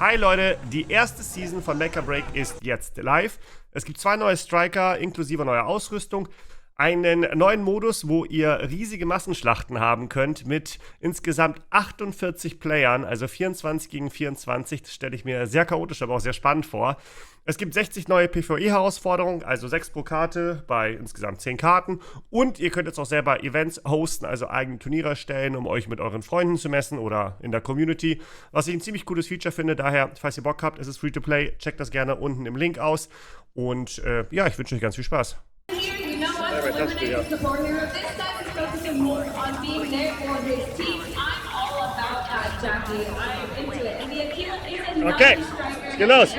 Hi Leute, die erste Season von Mecha Break ist jetzt live. Es gibt 2 neue Striker inklusive neuer Ausrüstung, einen neuen Modus, wo ihr riesige Massenschlachten haben könnt mit insgesamt 48 Playern, also 24 gegen 24. Das stelle ich mir sehr chaotisch, aber auch sehr spannend vor. Es gibt 60 neue PvE-Herausforderungen, also 6 pro Karte bei insgesamt 10 Karten. Und ihr könnt jetzt auch selber Events hosten, also eigene Turniere erstellen, um euch mit euren Freunden zu messen oder in der Community. Was ich ein ziemlich cooles Feature finde. Daher, falls ihr Bock habt, es ist free to play. Checkt das gerne unten im Link aus. Und ja, ich wünsche euch ganz viel Spaß. Okay, es geht los.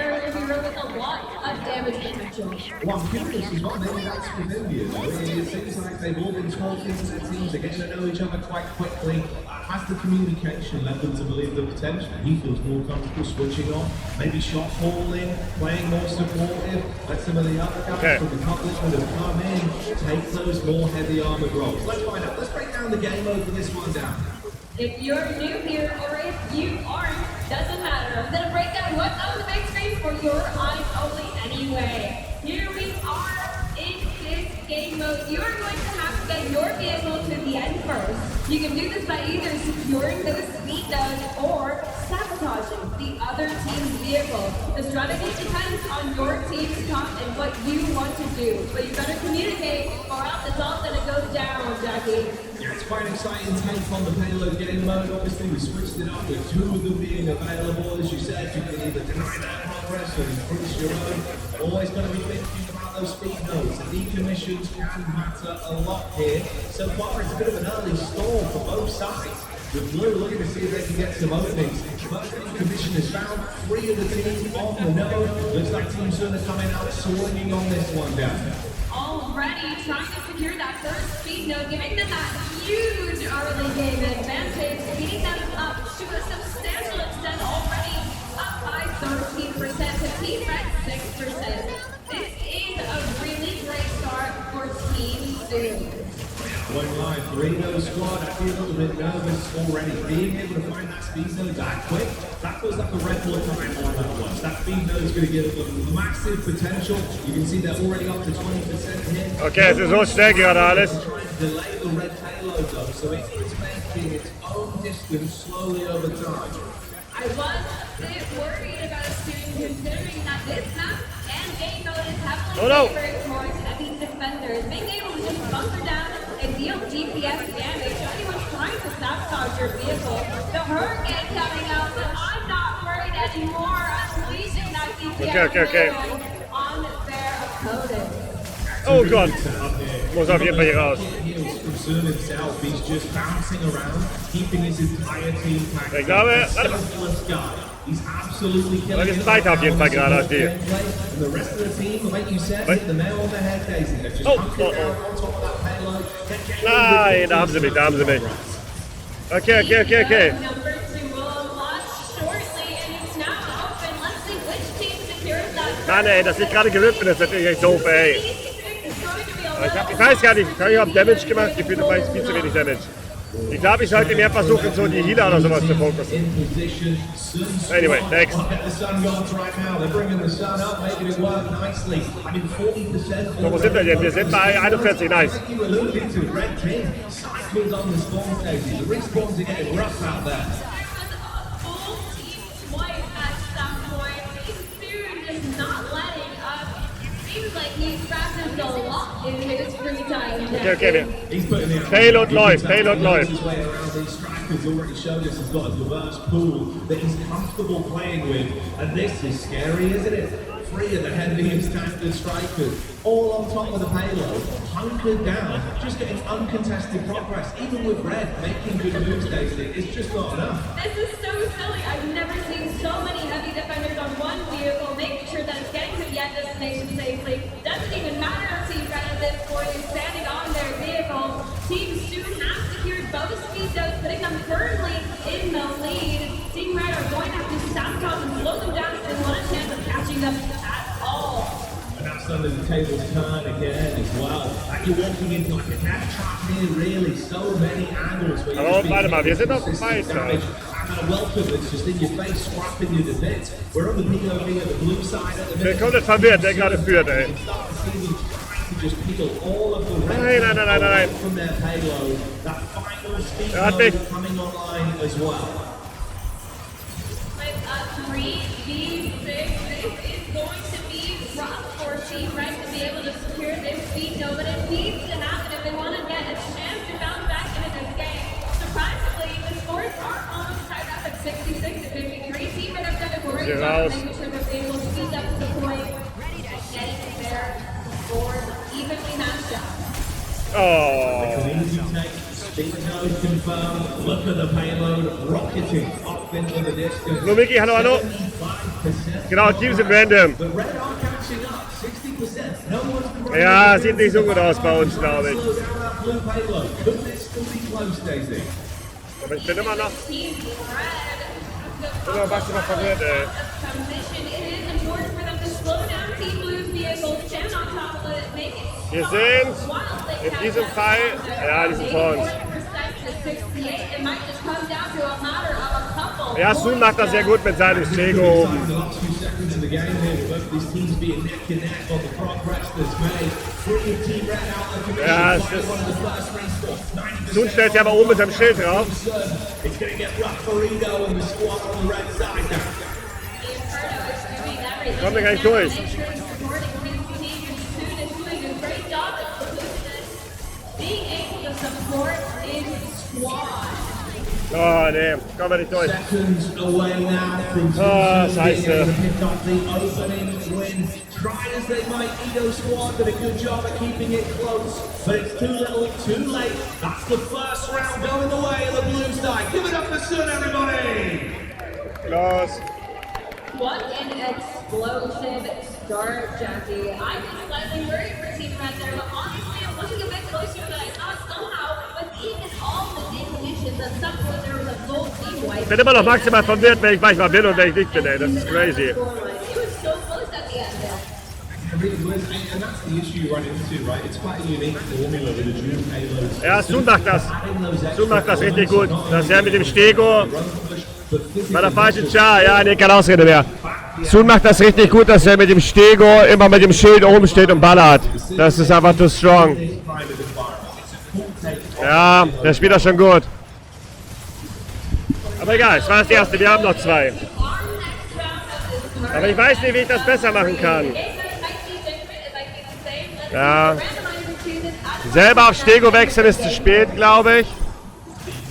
Well, I'm curious as well, maybe that's within you, though. It seems like they've all been talking to their teams, they're getting to know each other quite quickly. Has the communication led them to believe the potential? He feels more comfortable switching on, maybe shot calling, playing more supportive, let some of the other guys from the public would have come in, take those more heavy armored roles. Let's find out. Let's break down the game over this one down. If you're new here or if you aren't, doesn't matter. I'm gonna break down what's on the big screen for your eyes only anyway. Here we are in this game mode. You are going to have to get your vehicle to the end first. You can do this by either securing those speed nodes or sabotaging the other team's vehicle. The strategy depends on your team's comp and what you want to do. But you better communicate or else it's all gonna go down, Jackie. Yeah, it's quite an exciting take on the payload game mode. Obviously, we switched it up with 2 of them being available. As you said, you can either deny that progress or increase your own. Always going to be thinking about those speed nodes. The decommissions can matter a lot here. So far, it's a bit of an early stall for both sides. With Blue looking to see if they can get some openings. First decommission is found. 3 of the teams on the node. Looks like Team Sun are coming out swinging on this one down. Already trying to secure that first speed node, giving them that huge early game advantage, beating them up to a substantial extent already, up by 13% to Team Red 6%. This is a really great start for Team Zoom. One line, Reno squad, I feel a little bit nervous already. Being able to find that speed node that quick, that feels like a record time on that one. That speed node is going to give them massive potential. You can see they're already up to 20% here. Okay, es ist so schnell gerade alles. Trying to delay the red payload though, so it is making its own distance slowly over time. I was a bit worried about us soon, considering that this map and game mode is heavily favored towards heavy defenders. Being able to just bunker down and deal DPS damage to anyone trying to sabotage your vehicle. The hurricane coming out, but I'm not worried anymore. Unleashing that DPS on their opponents. Oh Gott, muss auf jeden Fall hier raus. Himself, he's just bouncing around, keeping his entire team packed. Ich glaube, he's absolutely killing wir sind weiter auf jeden Fall gerade als die. And the rest of the team, like you said, hit the nail on the head, Daisy. They've just hunkered down on top of that payload. Nein, da haben sie mich, da haben sie mich. Okay. Number 2 will launch shortly and it's now open. Let's see which team secures that. Mann ey, dass ich gerade gerippt bin, ist natürlich echt doof ey. Ich weiß gar nicht, ich habe Damage gemacht, gefühlt habe ich viel zu wenig Damage. Ich glaube, ich sollte mehr versuchen, so die Healer oder sowas zu fokussen. Anyway, next. So, wo sind wir denn? Wir sind bei 41, nice. Okay. Payload läuft. He's already showed us he's got a diverse pool that he's comfortable playing with, and this is scary, isn't it? 3 of the heaviest standard strikers, all on top of the payload, hunkered down, just getting uncontested progress, even with Red making good moves, Daisy. It's just not enough. This is so silly. I've never seen so many heavy defenders on one vehicle, making sure that it's getting to the end destination safely. Doesn't even matter if Team Red at this point is standing on their vehicle. Team Zoom has secured both speed nodes, putting them firmly in the lead. Team Red are going to have to sabotage and slow them down if they want a chance of catching them at all. And that's fast under the tables turn again as well. And you're walking into like a death trap here, really. So many angles where you're Aber warte mal, wir sind auf dem Meister. and a welcome that's just in your face, scrapping you to bits. We're on the POV at the blue side at the Der minute. komplett verwirrt, der gerade führt, ey. Just peel all of the Nein, nein, nein, nein, nein. from their payload. That final speed hat mich. mode coming online as well. With a 3v6, this is going to be rough for Team Red to be able to secure this speed node, but it needs to happen if they want to get a chance to bounce back into this game. Surprisingly, the scores are almost tied up at 66 to 53. Team Red have done a great job raus. making sure that they will speed up to the point and getting their scores evenly matched up. Oh. Easy take, speed node confirmed. Look at the payload rocketing up into the distance. Hallo Micky, hallo, hallo. 75%. Genau, Teams sind random. The red are catching up, 60%. No one's the Ja, sieht nicht so gut aus bei uns, glaube ich. Slow down that blue payload. Could this still be close, Daisy? Aber ich bin immer noch Team Red maximal verwirrt, ey. transition. It is important for them to slow down Team Blue's vehicles, stand on top of it, make it Wir sind in diesem Fall, ja, die sind vor uns. Ja, Sun macht das sehr gut mit seinem Stego oben. The last few seconds of the game here, with both these teams being neck and neck on the progress that's made. Three Team Red out of the Ja, es ist. Sun stellt sich aber oben mit seinem Schild drauf. It's going to get rough for Rigo and the squad on the red side now. Kommen wir gar nicht durch. Being able to support his squad. Oh, nee, kommen wir nicht durch. Seconds away now from scheiße. being able to pick up the opening win. Try as they might, Edo squad did a good job at keeping it close, but it's too little, too late. That's the first round going the way of the blue side. Give it up for Sun, everybody! Los. What an explosive start, Jackie. I was slightly worried for Team Red there, but honestly, I'm looking a bit closer than I thought somehow. With even all the definitions of someone, there was a full team wipe. Ich bin immer noch maximal verwirrt, wenn ich manchmal bin und wenn ich nicht bin, ey. Das ist crazy. It was so close at the end there. It really was, and that's the issue you run into, right? It's quite a unique formula with the dual payloads. Ja, Sun macht das. Sun macht das richtig gut. Dass er mit dem Stego bei der falschen Char, ja, nee, keine Ausrede mehr. Sun macht das richtig gut, dass er mit dem Stego immer mit dem Schild oben steht und ballert. Das ist einfach too strong. Ja, der spielt das schon gut. Aber egal, es war das erste, wir haben noch zwei. Aber ich weiß nicht, wie ich das besser machen kann. Ja. Selber auf Stego wechseln ist zu spät, glaube ich.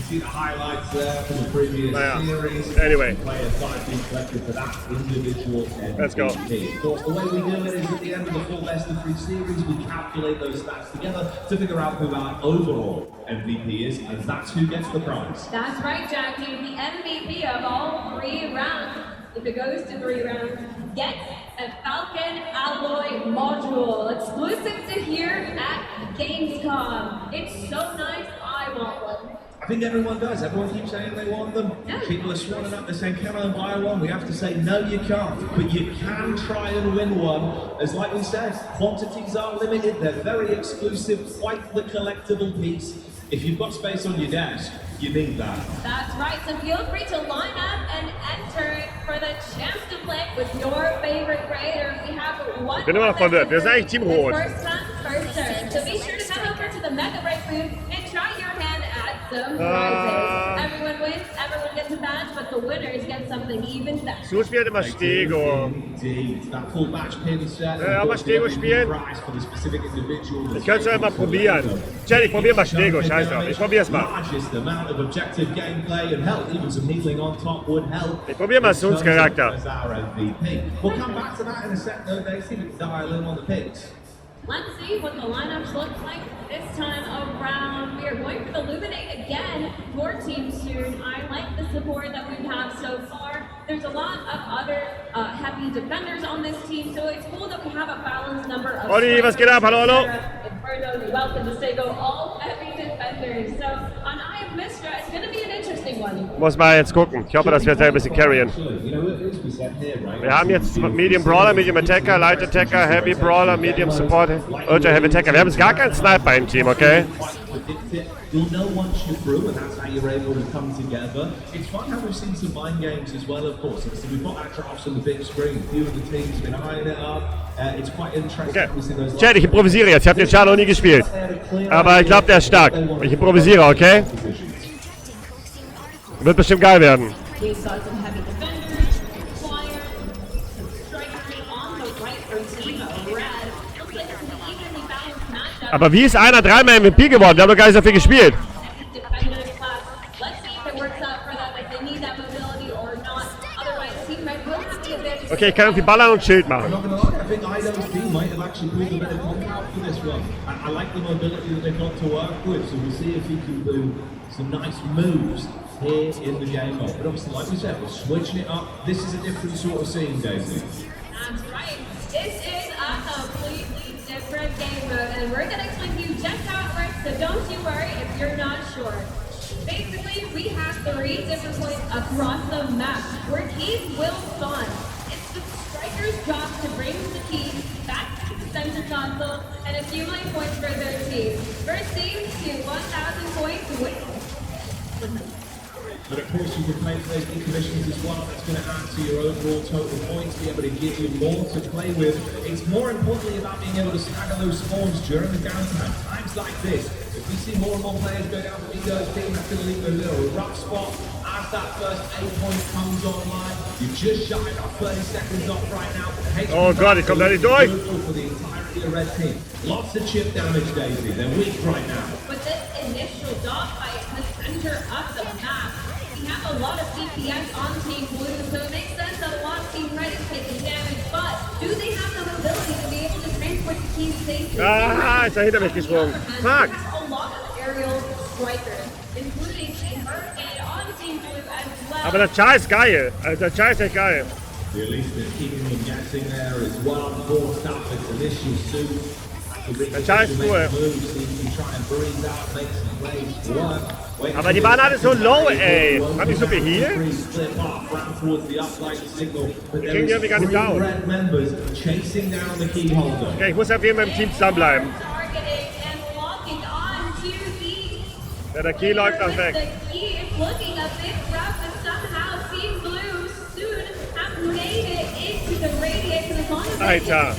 See the highlights there from the previous Naja. series. Anyway. Player side being selected for that individual MVP. Let's go. Of course, the way we do it is at the end of the full best of three series, we calculate those stats together to figure out who our overall MVP is, and that's who gets the prize. That's right, Jackie. The MVP of all 3 rounds, if it goes to 3 rounds, gets a Falcon Alloy module, exclusive to here at Gamescom. It's so nice, I want one. I think everyone does. Everyone keeps saying they want them. Yeah. People are swanning up. They're saying, "Can I buy one?" We have to say, "No, you can't." But you can try and win one. As like we said, quantities are limited. They're very exclusive. Quite the collectible piece. If you've got space on your desk, you need that. That's right, so feel free to line up and enter for the chance to play with your favorite creators. We have one bin immer noch verwirrt. Wir sind eigentlich Team Rot. First come, first serve. So be sure to come over to the Mecha Break booth and try your hand at some prizes. Everyone wins, everyone gets a badge, but the winners get something even better. Sun spielt immer Stego. Indeed. That full batch pin set. Ja, aber Stego spielen. Prize for the specific individual. Ich könnte es ja mal probieren. Tja, ich probiere mal Stego, scheiß drauf. Ich probiere es mal. Largest amount of objective gameplay and help, even some healing on top would help. Ich probiere mal Suns Charakter. As our MVP. We'll come back to that in a sec though, Daisy. We can dial in on the picks. Let's see what the lineups look like this time around. We are going for the Luminate again for Team Soon. I like the support that we have so far. There's a lot of other heavy defenders on this team, so it's cool that we have a balanced number of... Olli, was geht ab? Hallo, hallo. Inferno, welcome to Sego, all heavy defenders. So on Eye of Mistra, it's going to be an interesting Muss mal jetzt gucken. Ich hoffe, dass wir jetzt ein bisschen carryen. Wir haben jetzt Medium Brawler, Medium Attacker, Light Attacker, Heavy Brawler, Medium Support, Ultra Heavy Attacker. Wir haben jetzt gar keinen Sniper im Team, okay? You'll know once you're through, and that's how you're able to come together. It's fun how we've seen some mind games as well, of course. So we've got our drafts on the big screen. A few of the teams been eyeing it up. It's quite interesting. Okay. Chat, ich improvisiere jetzt. Ich habe den Char noch nie gespielt. Aber ich glaube, der ist stark. Ich improvisiere, okay? Wird bestimmt geil werden. Aber wie ist einer dreimal MVP geworden? Wir haben doch gar nicht so viel gespielt. Okay, ich kann irgendwie ballern und Schild machen. Here in the game mode. But obviously, like we said, we're switching it up. This is a different sort of scene, Daisy. That's right. This is a completely different game mode, and we're going to explain to you just how it works, so don't you worry if you're not sure. Basically, we have 3 different points across the map where keys will spawn. It's the striker's job to bring the keys back to the center console and accumulate points for their team. First team to 1,000 points wins. But of course you can play for those decommissions as well. That's going to add to your overall total points, be able to give you more to play with. It's more importantly about being able to stagger those spawns during the downtime. Times like this, if we see more and more players go down to Vigo's team, that's going to leave them in a little rough spot. As that first 8 point comes online, you're just shy of 30 seconds off right now. Oh God, ich komme da nicht durch. For the entirety of the red team. Lots of chip damage, Daisy. They're weak right now. With this initial dogfight in the center of the map, we have a lot of CPS on Team Blue, so it makes sense that a lot of Team Red is taking damage, but do they have the mobility to be able to transport the keys safely? Ah, ist er hinter mich gesprungen. Fuck! A lot of aerial strikers, including Team Hurricane on Team Blue as well. Aber der Char ist geil. Also der Char ist echt geil. The Elite is keeping them guessing there as well. Forced up its initial suit. Der Char ist cool. Aber die waren alle so low, ey. Haben die so viel hier? Die kriegen die irgendwie gar nicht down. Okay, ich muss auf jeden Fall im Team zusammenbleiben. Ja, der Key läuft noch weg. Alter.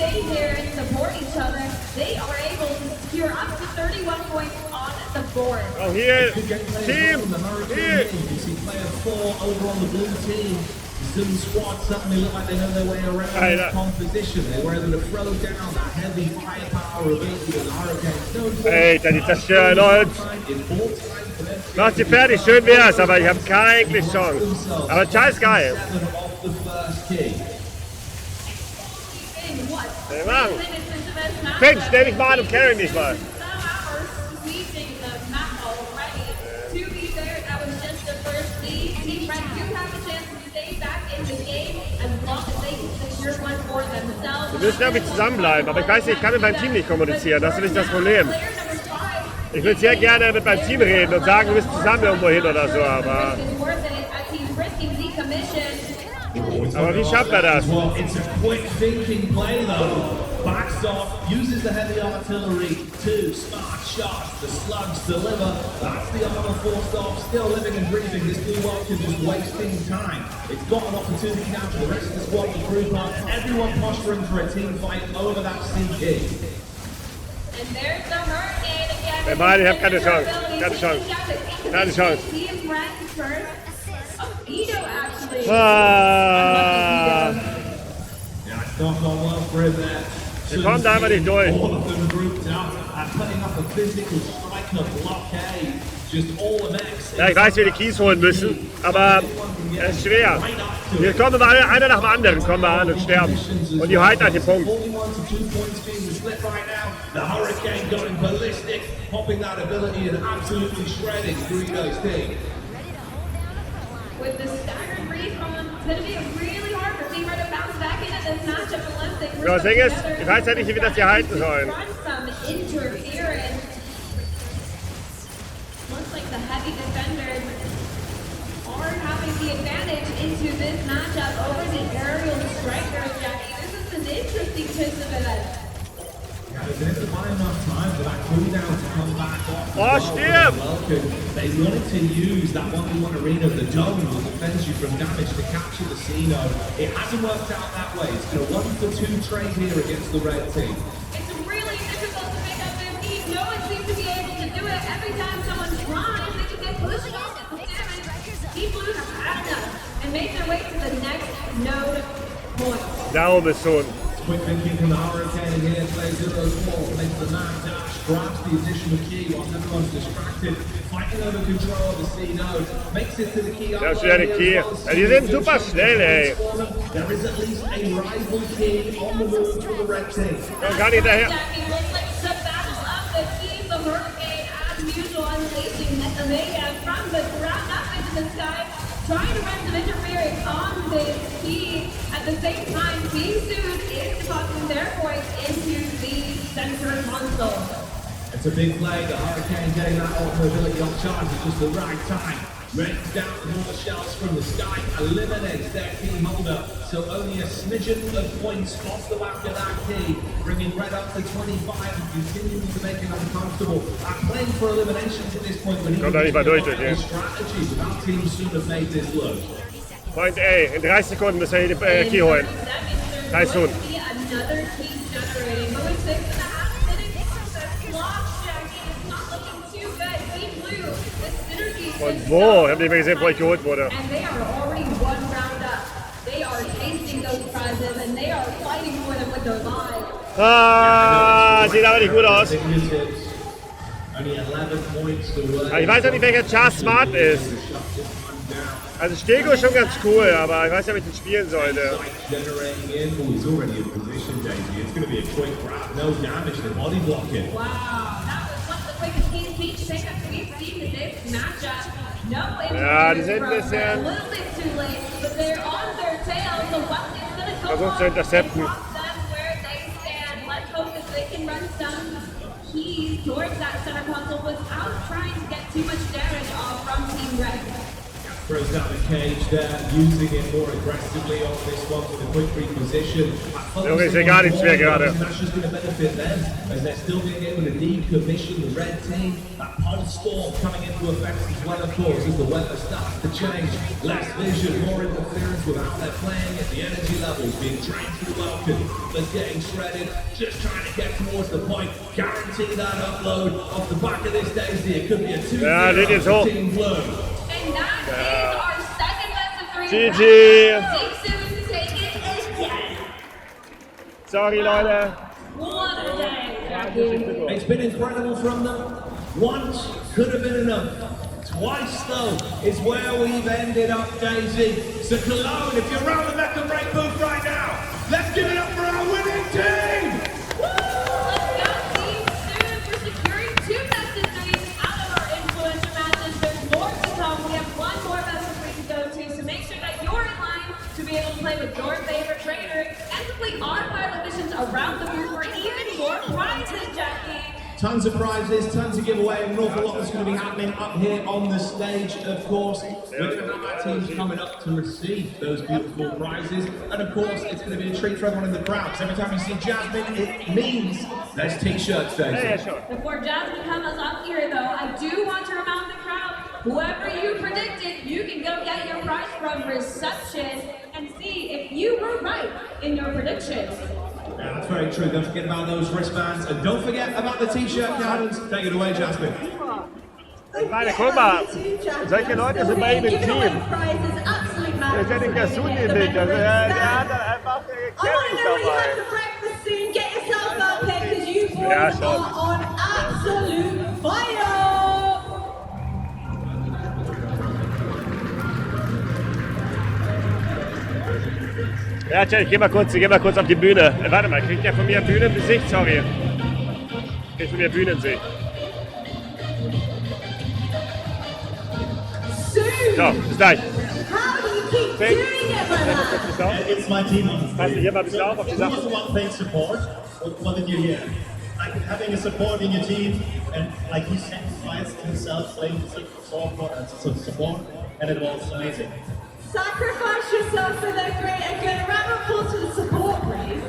Oh, hier, Team, hier. Zoom squad suddenly look like they know their way around the composition. They were able to throw down that heavy firepower of the Hurricane. Alter, die zerstören uns. Mach sie fertig, schön wär's, aber ich habe keine Chance. Aber scheiß geil. Hey, Mann. Finn, stell dich mal an und carry mich mal. Wir müssen irgendwie zusammenbleiben, aber ich weiß nicht, ich kann mit meinem Team nicht kommunizieren, das ist nicht das Problem. Ich will sehr gerne mit meinem Team reden und sagen, wir müssen zusammen irgendwo hin oder so, aber wie schafft er das? Backs off, uses the heavy artillery, 2 smart shots, the slugs deliver, that's the armor forced off, still living and breathing, this blue Welkin just wasting time. It's got an opportunity now for the rest of the squad to group up, everyone posturing for a team fight over that CK. And there's the Hurricane again. Hey, Mann, ich hab keine Chance, keine Chance, keine Chance. Yeah, it's not gone well for him there. Wir kommen da einfach nicht durch. Ja, ich weiß, wie wir die Keys holen müssen, aber es ist schwer. Wir kommen immer einer nach dem anderen, kommen wir an und sterben. Und die halten halt den Punkt. With the staggered respawn, it's going to be really hard for Team Red to bounce back into this matchup unless they Ja, das Ding ist, ich weiß halt nicht, wie wir das hier halten sollen. into this matchup over the aerial striker, Jackie. This is an interesting twist of events. Yeah, they didn't find enough time for that cooldown to come back off. Oh, stimmt! They wanted to use that 1v1 arena, the dome, will defend you from damage to capture the C-No. It hasn't worked out that way. It's been a 1-for-2 trade here against the red team. It's really difficult to pick up their feet. No one seems to be able to do it. Every time someone tries, they just get pushed off and damage. Team Blues have had enough and make their way to the next node point. Da oben ist schon. Quick thinking from the Hurricane here, plays in those walls, makes the mad dash, grabs the additional key while everyone's distracted, fighting over control of the C-Node, makes it to the key. Da ist wieder eine Key. Ja, die sind super schnell, ey. There is at least a rival key on the move for the red team. Komm gar nicht daher. Jackie looks like the battle of the team, the Hurricane, as usual, unleashing the Mecha from the ground up into the sky, trying to run some interference on this key. At the same time, Team Soon is depositing their points into the center console. It's a big play, the Hurricane getting that ultimate ability on charge at just the right time. Rains down more shells from the sky, eliminates their key holder, so only a smidgen of points off the back of that key, bringing red up to 25 and continuing to make it uncomfortable. Playing for eliminations at this point when he strategy without Team Soon have made this look. Freund, ey, in 30 Sekunden müssen wir die Key holen. 3 Sekunden. Another key generating, but with 6.5 minutes from the clock, Jackie, it's not looking too good. Team Blue, the synergy. Von wo? Ich hab nicht mehr gesehen, wo ich geholt wurde. And they are already one round up. They are tasting those prizes and they are fighting for them with their lives. Ah, sieht aber nicht gut aus. Only 11 points to Ich weiß auch nicht, welcher Char smart ist. Also Stego ist schon ganz cool, aber ich weiß nicht, ob ich den spielen sollte. Generating in, he's already in position, Daisy. It's going to be a quick grab, no damage, the body blocking. Wow, that was one of the quickest key speech pickups we've seen in this matchup. No Ja, die sind ein a bisschen... little bit too late, but they're on their tail, so what is going to go Versucht zu intercepten. them where they stand. Let's hope that they can run some keys towards that center console without trying to get too much damage off from Team Red. Throws down the cage there, using it more aggressively on this one with a quick reposition. Junge, ist ja gar nichts mehr gerade. That's just going to benefit them as they're still being able to decommission the red team. That pulse storm coming into effect as well, of course, as the weather starts to change. Less vision, more interference with how they're playing it. The energy levels being drained through Welcome. They're getting shredded, just trying to get towards the point. Guarantee that upload off the back of this Daisy. It could be a 2-0 for Team Blue. And that is our second best of 3. GG. Team Soon to take it again. Sorry, Leute. What a day, Jackie. It's been incredible from them. Once could have been enough. Twice, though, is where we've ended up, Daisy. So, Cologne, if you're around the Mecha Break booth right now, let's give it up for our winning team! Woo! Let's go Team Soon for securing 2 best of 3s out of our influencer matches. There's more to come. We have one more best of 3 to go to, so make sure that you're in line to be able to play with your favorite trainer and complete on-pilot missions around the booth for even more prizes, Jackie. Tons of prizes, tons of giveaway, and an awful lot that's going to be happening up here on the stage, of course. We're going to have our teams coming up to receive those beautiful prizes. And of course, it's going to be a treat for everyone in the crowd, because every time you see Jasmine, it means there's t-shirts, Daisy. Yeah, sure. Before Jasmine comes up here, though, I do want to remind the crowd, whoever you predicted, you can go get your prize from reception and see if you were right in your predictions. Yeah, that's very true. Don't forget about those wristbands, and don't forget about the t-shirt cannons. Take it away, Jasmine. Meine, guck mal, solche Leute sind bei ihm im Team. Der ist ja den Gasuni nicht, also er hat dann einfach Carries dabei. Ja, schon. Ja, Chat, ich geh mal kurz auf die Bühne. Warte mal, kriegt der von mir Bühnensicht? Sorry. Kriegt von mir Bühnensicht. So, bis gleich. It's my team on the Passt stage. hier mal ein bisschen auf die Who Sache. was the one thing support? What did you hear? Like having a support in your team, and like he sacrificed himself playing support, and it was amazing. Sacrifice yourself for the greater good. A round of applause for the support, please.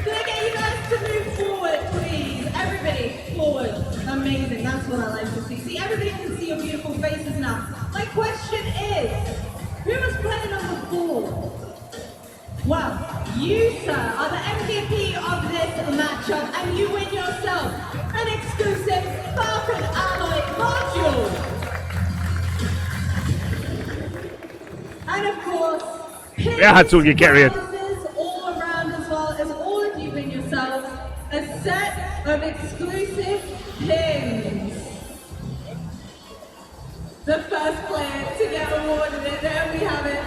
Can I get you guys to move forward, please? Everybody, forward. Amazing, that's what I like to see. See, everybody can see your beautiful faces now. My question is, who was playing on the ball? Well, you, sir, are the MVP of this matchup, and you win yourself an exclusive Falcon Alloy module. And of course, Hat zugecarried. all around as well as all of you win yourselves a set of exclusive pins. The first player to get awarded it, there we have it.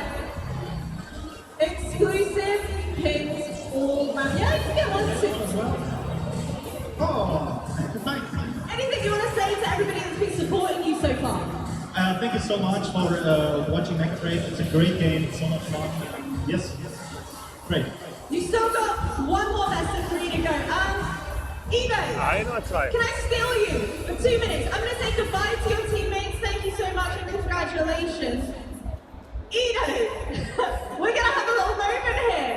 Exclusive pins all around. Yeah, you can get one too. Oh, thanks. Anything you want to say to everybody that's been supporting you so far? Thank you so much for watching Mecha Break. It's a great game. It's so much fun. Yes. Great. You still got one more best of 3 to go. Edo, Ein oder zwei? can I steal you for 2 minutes? I'm going to say goodbye to your teammates. Thank you so much and congratulations. Edo, we're going to have a little moment here.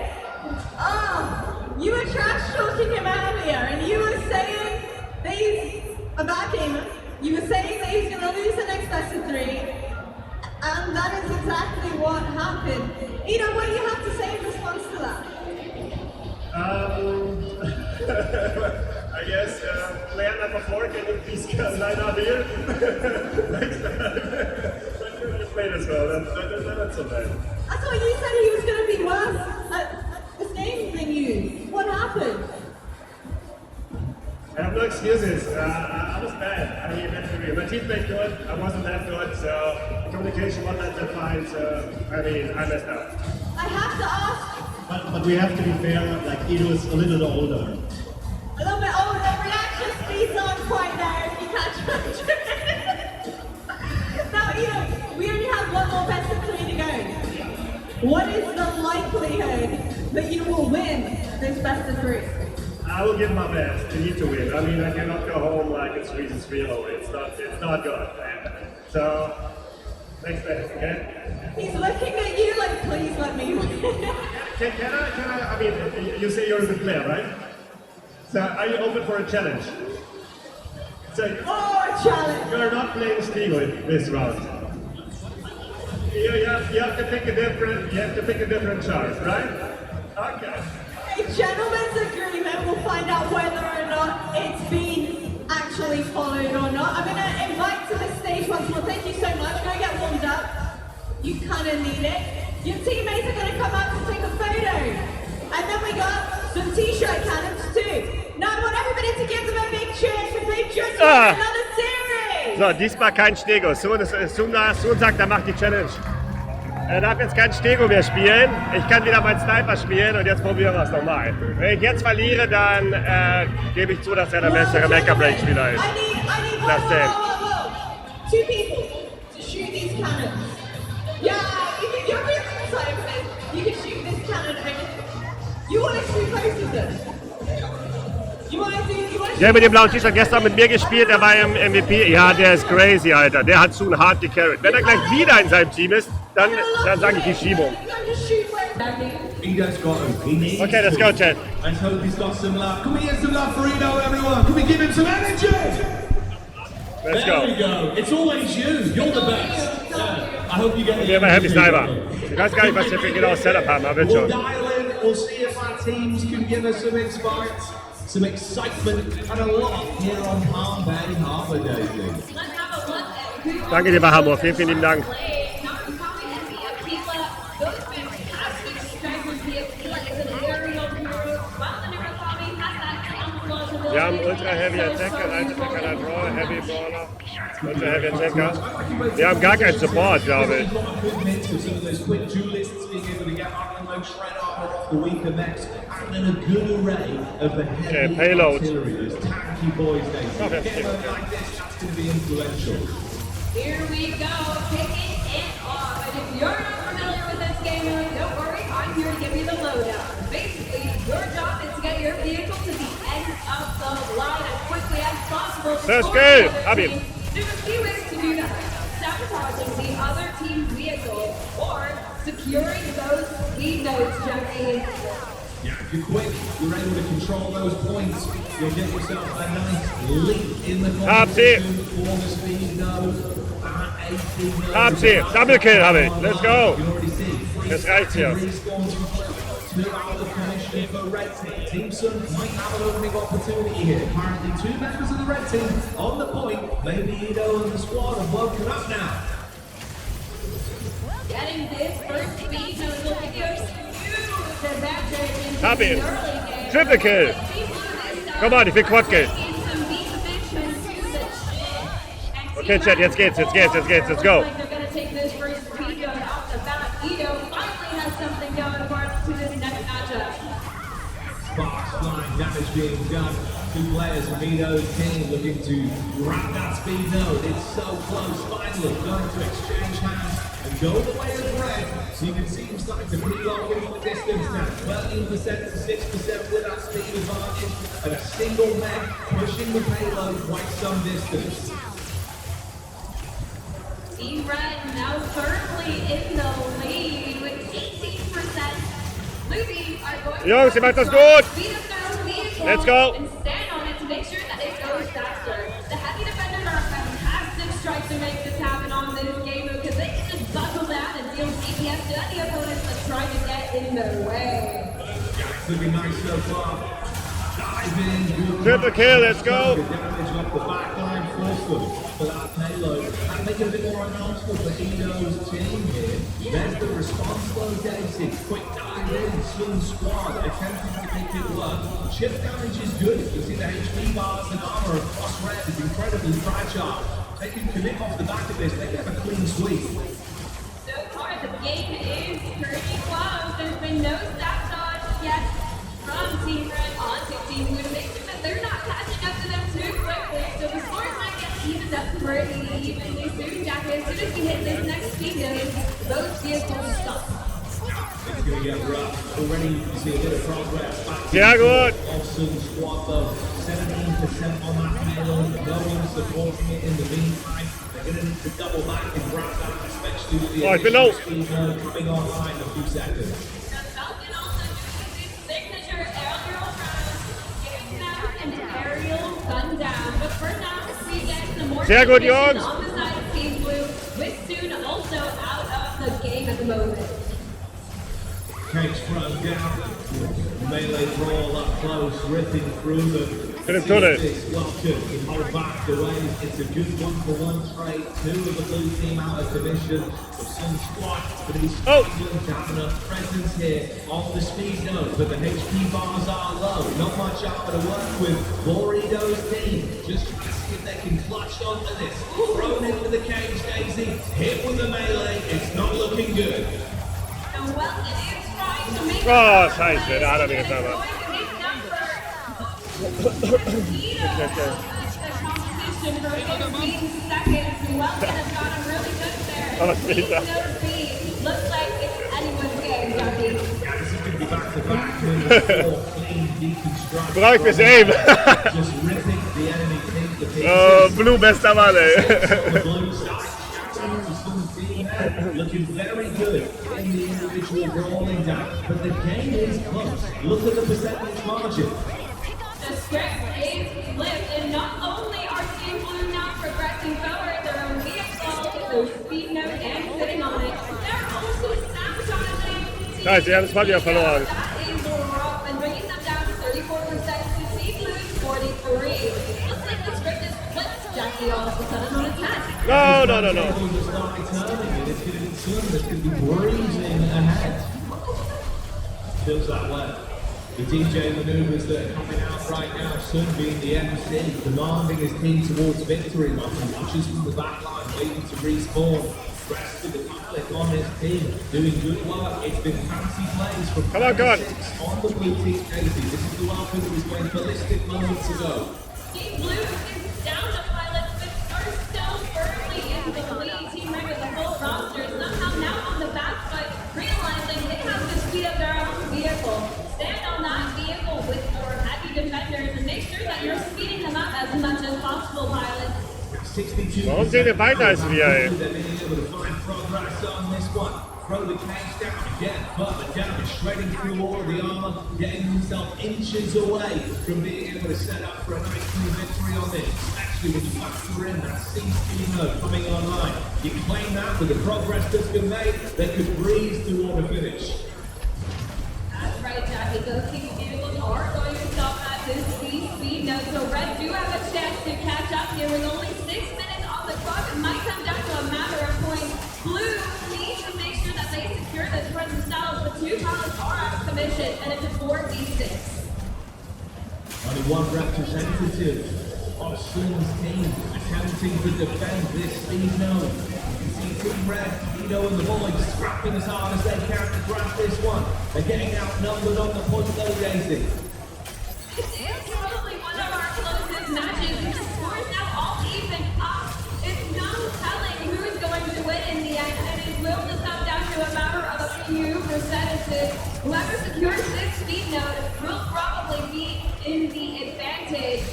You were trash talking him earlier and you were saying that he's a bad gamer. You were saying that he's going to lose the next best of 3. And that is exactly what happened. Edo, what do you have to say in response to that? I guess player number 4, can you please line up here? Next time. You played as well, that's not so bad. I thought you said he was going to be worse at this game than you. What happened? I have no excuses. I was bad. I mean, my team played good. I wasn't that good, so the communication wasn't that fine. So I messed up. I have to ask. But we have to be fair, like Edo is a little older. A little bit older. Reaction speed's not quite there if you catch my drift. Now, Edo, we only have one more best of 3 to go. What is the likelihood that you will win this best of 3? I will give my best. You need to win. I mean, I cannot go home like it's 3-0. It's not good. So, next best, okay? He's looking at you like, please let me win. Can I? I mean, you say you're a good player, right? So, are you open for a challenge? So, Oh, a challenge. you're not playing Stigo this round. You have to pick a different chart, right? Okay. A gentleman's agreement. We'll find out whether or not it's been actually followed or not. I'm going to invite to the stage once more. Thank you so much. Go get warmed up. You kind of need it. Your teammates are going to come up to take a photo. And then we got some t-shirt cannons too. Now I want everybody to give them a big cheer because they've just won another series. So, diesmal kein Stego. Sun sagt, er macht die Challenge. Er darf jetzt kein Stego mehr spielen. Ich kann wieder meinen Sniper spielen und jetzt probieren wir es nochmal. Wenn ich jetzt verliere, dann gebe ich zu, dass er der bessere Mecha Break Spieler ist. I need That's it. whoa. 2 people to shoot these cannons. Yeah, if you're really excited for this, you can shoot this cannon over. You want to shoot both of them? You want to Der mit dem blauen T-Shirt gestern mit mir gespielt, der war im MVP. Ja, der ist crazy, Alter. Der hat Sun hart gecarried. Wenn er gleich wieder in seinem Team ist, dann sage ich die Schiebung. Edo's got him. He needs Okay, let's go, Chad. Let's hope he's got some love. Can we get some love for Edo, everyone? Can we give him some energy? Let's There we go. go. It's always you. You're the best. Yeah. I hope you get the Wir haben Happy energy. Sniper. Ich weiß gar nicht, was wir für genau Setup haben, aber wird We'll schon. dial in. We'll see if our teams can give us some insight, some excitement, and a lot here on Palm Bay Harbour Day. Let's have a look at who Danke dir, Hamburg. Vielen, vielen lieben Dank. played. Now we're calling it the Aquila. Those fantastic strikers. The Aquila is an aerial hero. While the Narukami has that camouflage ability. Wir haben Ultra Heavy Attacker, Light Attacker, Light Raw, Heavy Brawler, Ultra Heavy Attacker. Wir haben gar keinen Support, glaube ich. Okay, payload. Here we go, kicking it off. And if you're not familiar with this game, don't worry, I'm here to give you the lowdown. Basically, your job is to get your vehicle to the end of the line as quickly as possible. Let's before go, the other Habib. team. There's a few ways to do that. Sabotaging the other team's vehicle securing those speed notes, Jackie. Yeah, if you're quick, you're able to control those points. You'll get yourself a nice leap in the competition for the speed node. Hab sie. Double Kill habe ich. Let's go. You can already see. Das reicht hier. Two out of the commission for red team. Team Sun might have an opening opportunity here. Apparently, two members of the red team on the point. Maybe Edo and the squad have woken up now. Getting this first speed node will give you a huge advantage in Hab the ihn. early game. Triple Kill. Komm on, ich will Quad Kill. Okay, Chat, jetzt geht's, let's go. They're gonna take this first speed node off the bat. Edo finally has something going for us to this next matchup. Sparks flying, damage being done. Two players from Edo's team looking to grab that speed node. It's so close, finally going to exchange hands and go the way of red. So you can see him starting to pre-load into the distance now. 12% to 6% with that speed advantage. And a single man pushing the payload quite some distance. Team Red now firmly in the lead with 18%. Luby are going Jungs, ihr macht das gut. Let's go. And stand on it to make sure that it goes faster. The heavy defenders are a fantastic strike to make this happen on this game because they can just buckle down and deal DPS to any opponents that try to get in their way. It's looking nice so far. Dive in. Triple kill, let's go. Damage off the back line force them for that payload. And make it a bit more uncomfortable for Edo's team here. There's the response though, Daisy. Quick dive in, Sun squad attempting to make it work. Chip damage is good. You see the HP bars and armor across red is incredibly fragile. They can commit off the back of this, they get a clean sweep. So far, the game is pretty close. There's been no staff dodge yet from Team Red onto Team Blue to make sure that they're not catching up to them too quickly. So the scores might get evened up pretty evenly soon, Jackie. As soon as we hit this next speed node, those vehicles stop. It's going to get rough. Already you can see a bit of progress. Sehr gut. Awesome squad though. 17% on that payload. No one supporting it in the meantime. They're going to need to double back and grab that, especially with the Oh, ich bin low. speed node coming online in a few seconds. Falcon also doing his signature aerial round, giving them an aerial gun down. But for now, we get some more Sehr gut, competition Jungs. on the side of Team Blue, with Soon also out of the game at the moment. Cage thrown down. Melee brawl up close, ripping through them. Get him to it. This welcome in hold back the way. It's a good one-for-one trade. Two of the blue team out of commission. The Sun squad going to be struggling to have enough presence here on the speed node, but the HP bars are low. Not much armor to work with. Borido's team just trying to see if they can clutch onto this. Thrown into the cage, Daisy. Hit with the melee. It's not looking good. And well, it is trying to make Oh, scheiße, da hat er mich jetzt aber. Aber später. Looks like it's anyone's game, Jackie. Yeah, this is going to be back-to-back. Clean, deconstruct. Brauche ich fürs Aim. Just ripping the enemy team to pieces. Blue, bester Mann, ey. The blue side, some team looking very good in the individual brawling down, but the game is close. Look at the percentage margin. The script is flipped, and not only are Team Blue now progressing forward their own vehicle, their speed node and sitting on it, they're also sabotaging. Scheiße, die haben das Ball wieder verloren. That is rough, and bringing them down to 34% to Team Blue's 43. Looks like the script is flipped, Jackie, all of a sudden on its head. No. It's going to start turning, and it's going to be Sun that's going to be breezing ahead. Feels that way. The DJ maneuvers that are coming out right now, Sun being the MC, commanding his team towards victory, while he watches from the back line, waiting to respawn. Rest of the public on his team, doing good work. It's been fancy plays from Come on, God. on the blue team, Daisy. This is the welcome that was going ballistic moments ago. Team Blue is down to pilots, but are still firmly in the lead. Team Red with the full roster is somehow now on the back foot, realizing they have to speed up their own vehicle. Stand on that vehicle with your heavy defenders and make sure that you're speeding them up as much as possible, pilots. 62%. Warum sehen wir weiter als wir, ey? They've been able to find progress on this one. throw the cage down again, further down, shredding through all of the armor, getting himself inches away from being able to set up for a nice clean victory on this, especially when you factor in that C mode coming online. You claim that with the progress that's been made, they could breeze through all the finish. That's right, Jackie. Those team vehicles are going to stop at this speed note. So Red do have a chance to catch up here with only 6 minutes on the clock. It might come down to a matter of points. Blue needs to make sure that they secure this run themselves. The 2 pilots are out of commission, and it's a 4v6. Only one representative of Sun's team attempting to defend this speed node. You see Team Red, Edo and the boys scrapping as hard as they can to grab this one. They're getting outnumbered on the point though, Daisy. This is probably one of our closest matches. The scores now all even up. It's no telling who is going to win in the end, and it will just come down to a matter of a few percentages. Whoever secures this speed node will probably be in the advantage.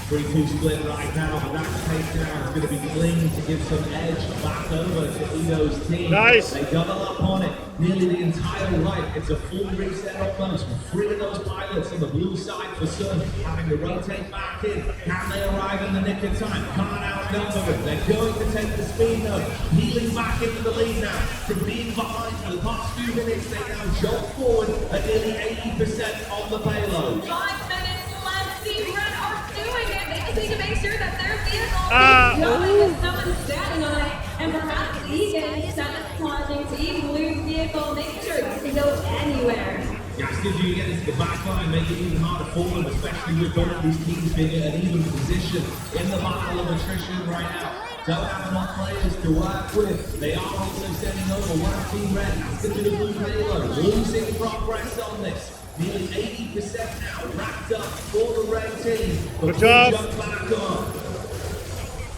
3-2 split right now, but that takedown is going to be clean to give some edge back over to Edo's team. Nice. They double up on it nearly the entire right. It's a full reset almost. 3 of those pilots on the blue side for Sun having to rotate back in. Can they arrive in the nick of time? Can't outnumber them. They're going to take the speed node, healing back into the lead now. From being behind for the past few minutes, they now jolt forward at nearly 80% on the payload. 5 minutes left. Team Red are doing it. They just need to make sure that their vehicle is going with someone standing on it, and perhaps even sabotaging Team Blue's vehicle, making sure it doesn't go anywhere. Yes, gives you get into the back line, make it even harder for them, especially with both of these teams being in an even position in the battle of attrition right now. Don't have enough players to work with. They are also sending over one Team Red. That's going to be the blue payload. Losing progress on this. Nearly 80% now wrapped up for the red team. Good job. Jump back on.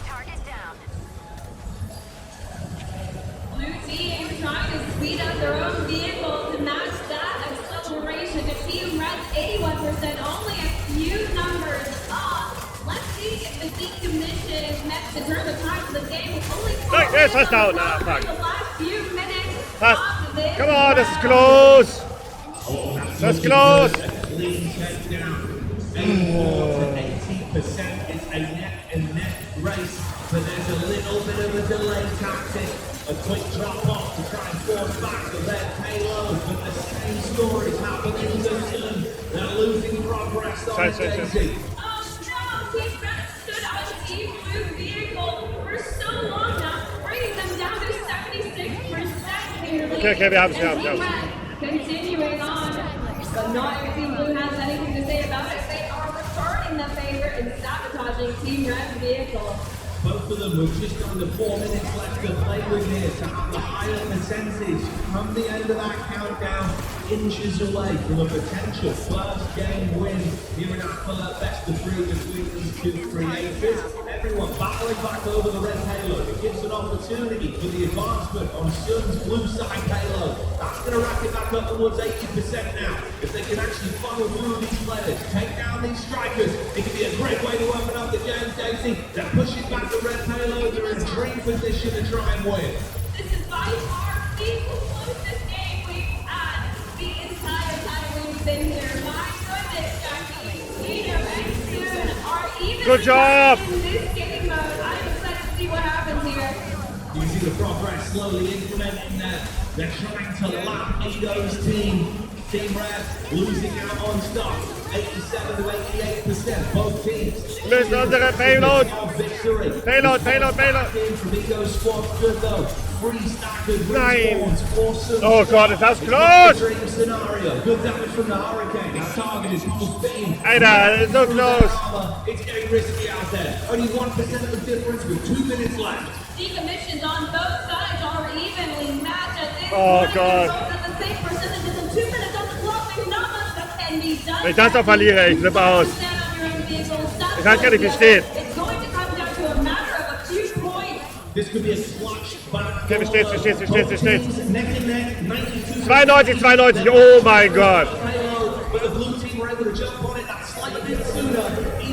Target down. Blue team trying to speed up their own vehicle to match that acceleration. The Team Red's 81%, only a few numbers off. Let's see if the decommission is meant to turn the tide of the game. With only 4 Yes, minutes that's on the down. clock Fuck. for the last few minutes Pass. of this. Come on, this is close. That's close. Lean check down. 84 to 80%. It's a neck and neck race, but there's a little bit of a delay tactic. A quick drop off to try and force back the red payload, but the same story is happening to Sun. They're losing progress on Sorry. Daisy. Oh no, Team Red stood on Team Blue vehicle for so long now, bringing them down to 76% nearly. Okay, we have it. And Team Red continuing on, but not if Team Blue has anything to say about it. They are returning the favor and sabotaging Team Red's vehicle. Both of them with just under 4 minutes left to play with here to have the higher percentage come the end of that countdown, inches away from a potential first game win here in our best of 3 between these two creators. Everyone battling back over the red payload. It gives an opportunity for the advancement on Sun's blue side payload. That's going to rack it back up towards 80% now. If they can actually funnel through these players, take down these strikers, it could be a great way to open up the game, Daisy. They're pushing back the red payload. They're in a dream position to try and win. This is by far the closest game we've had the entire time we've been here. My goodness, Jackie, Peter and Soon are even Good job. in this game mode. I'm excited to see what happens here. You see the progress slowly implementing there. They're trying to lap Edo's team. Team Red losing out on stock. 87 to 88%. Both teams. Missed under the payload. Of victory. Payload. In from Edo's squad good though. 3 staggered respawns for Sun. Oh God, that's It's close. the dream scenario. Good damage from the Hurricane. That target is full beam. Hey there, it's so close. It's getting risky out there. Only 1% of the difference with 2 minutes left. Decommissions on both sides are evenly matched at this Oh, point. God. Both at the same percentages and 2 minutes on the clock. There's not much that can be done. Wenn ich das noch verliere, ich flippe aus. Ich kann gar nicht verstehen. It's going to come down to a matter of a few points. This could be a clutch back. Okay, wie steht's? Neck and neck, 92. 92, oh mein Gott. But the blue team were able to jump on it that slight bit sooner.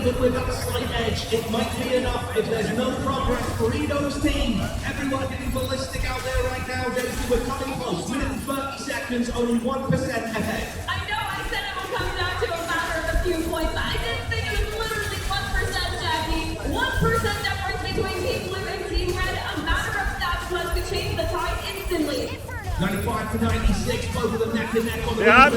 but with that slight edge, it might be enough if there's no progress for Edo's team. Everyone getting ballistic out there right now. Daisy, we're coming close. Minute and 30 seconds, only 1% ahead. I know I said it will come down to a matter of a few points, but I didn't think it was literally 1%, Jackie. 1% difference between Team Blue and Team Red. A matter of stats plus could change the tide instantly. 95 to 96, both of them neck and neck on the Ja,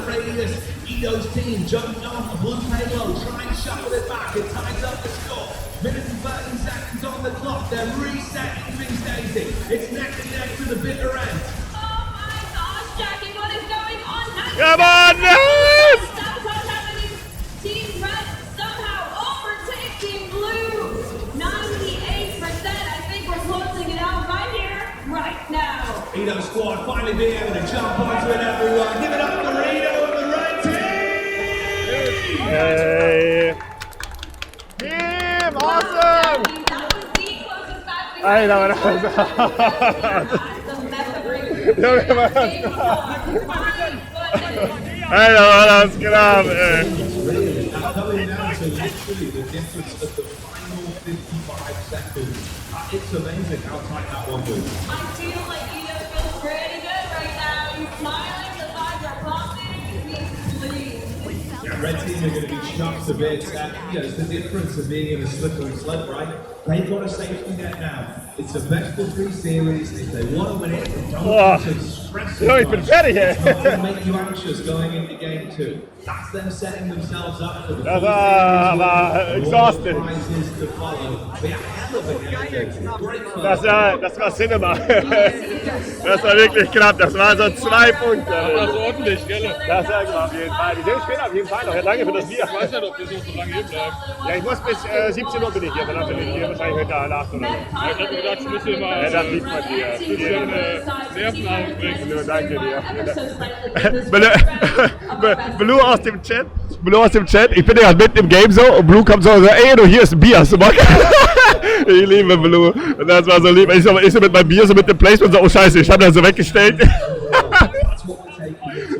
radius. Edo's team jumped off a blue payload, trying to shuffle it back. It ties up the score. Minute and 13 seconds on the clock. They're resetting things, Daisy. It's neck and neck to the bitter end. Oh my gosh, Jackie, what is going on? Come on, yes! That's what's happening. Team Red somehow overtakes Team Blue. 98%. I think we're closing it out right here, right now. Edo squad finally being able to jump onto it, everyone. Give it up for Edo and the red team! Hey. Team, awesome! Jackie, that was the closest match we've I know, had. that was- The Mecha Break. Ja, men vad- Game 4. My goodness. Hey, vad han skrev! Really, that's coming down to literally the difference of the final 55 seconds. It's amazing how tight that one was. I feel like Edo feels pretty good right now. He's smiling, the vibes are pumping, he's pleased. Yeah, red team are going to be chucked a bit. It's the difference of being in a slippery slope, right? They've got a safety net now. It's a best of 3 series. If they want to win it, they don't want to stress it. Ja, ik ben fertig, hè. It's not going to make you anxious going into game 2. That's them setting themselves up for the Dat full was series. exhausting. All prizes to follow. But yeah, hell of a game. Great fun. Das war Cinema. Das war wirklich knapp. Das waren so 2 Punkte. Das war ordentlich, gell? Das war knapp auf jeden Fall. Die sehen später auf jeden Fall noch. Ja, danke für das Bier. Ich weiß nicht, ob das noch so lange hier bleibt. Ja, ich muss bis 17 Uhr bin ich hier. Danach bin ich hier wahrscheinlich heute Nacht oder so. Ich hab mir gedacht, ich muss hier mal Ja, das liegt bei dir. Nerven aufbringen. Nur danke dir. Blue aus dem Chat. Ich bin ja mitten im Game so und Blue kommt so und sagt, ey, du, hier ist ein Bier, hast du Bock? Ich liebe Blue. Und das war so lieb. Ich so mit meinem Bier, so mit dem Placement, so, oh scheiße, ich hab das so weggestellt. That's what we're taking into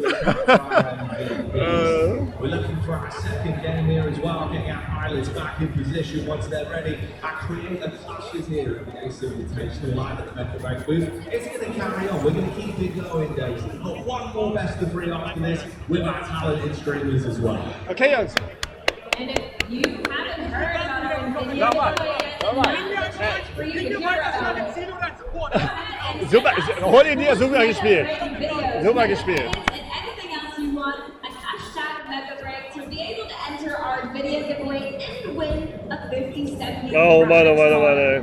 We're looking for our second game here as well, getting our pilots back in position once they're ready. Our creator clashes here at the Ace Invitational live at the Mecha Break booth. It's going to carry on. We're going to keep it going, Daisy. We've got one more best of 3 after this with our talented streamers as well. Okay, Jungs. And if you haven't heard about our Infinity giveaway yet, for you to hear about it, go ahead and Super, hol ihn dir, super gespielt. videos, Super gespielt. and anything else you want, a hashtag Mecha Break to be able to enter our video giveaway and win a 50-70. Oh Mann, oh Mann, oh Mann, ey.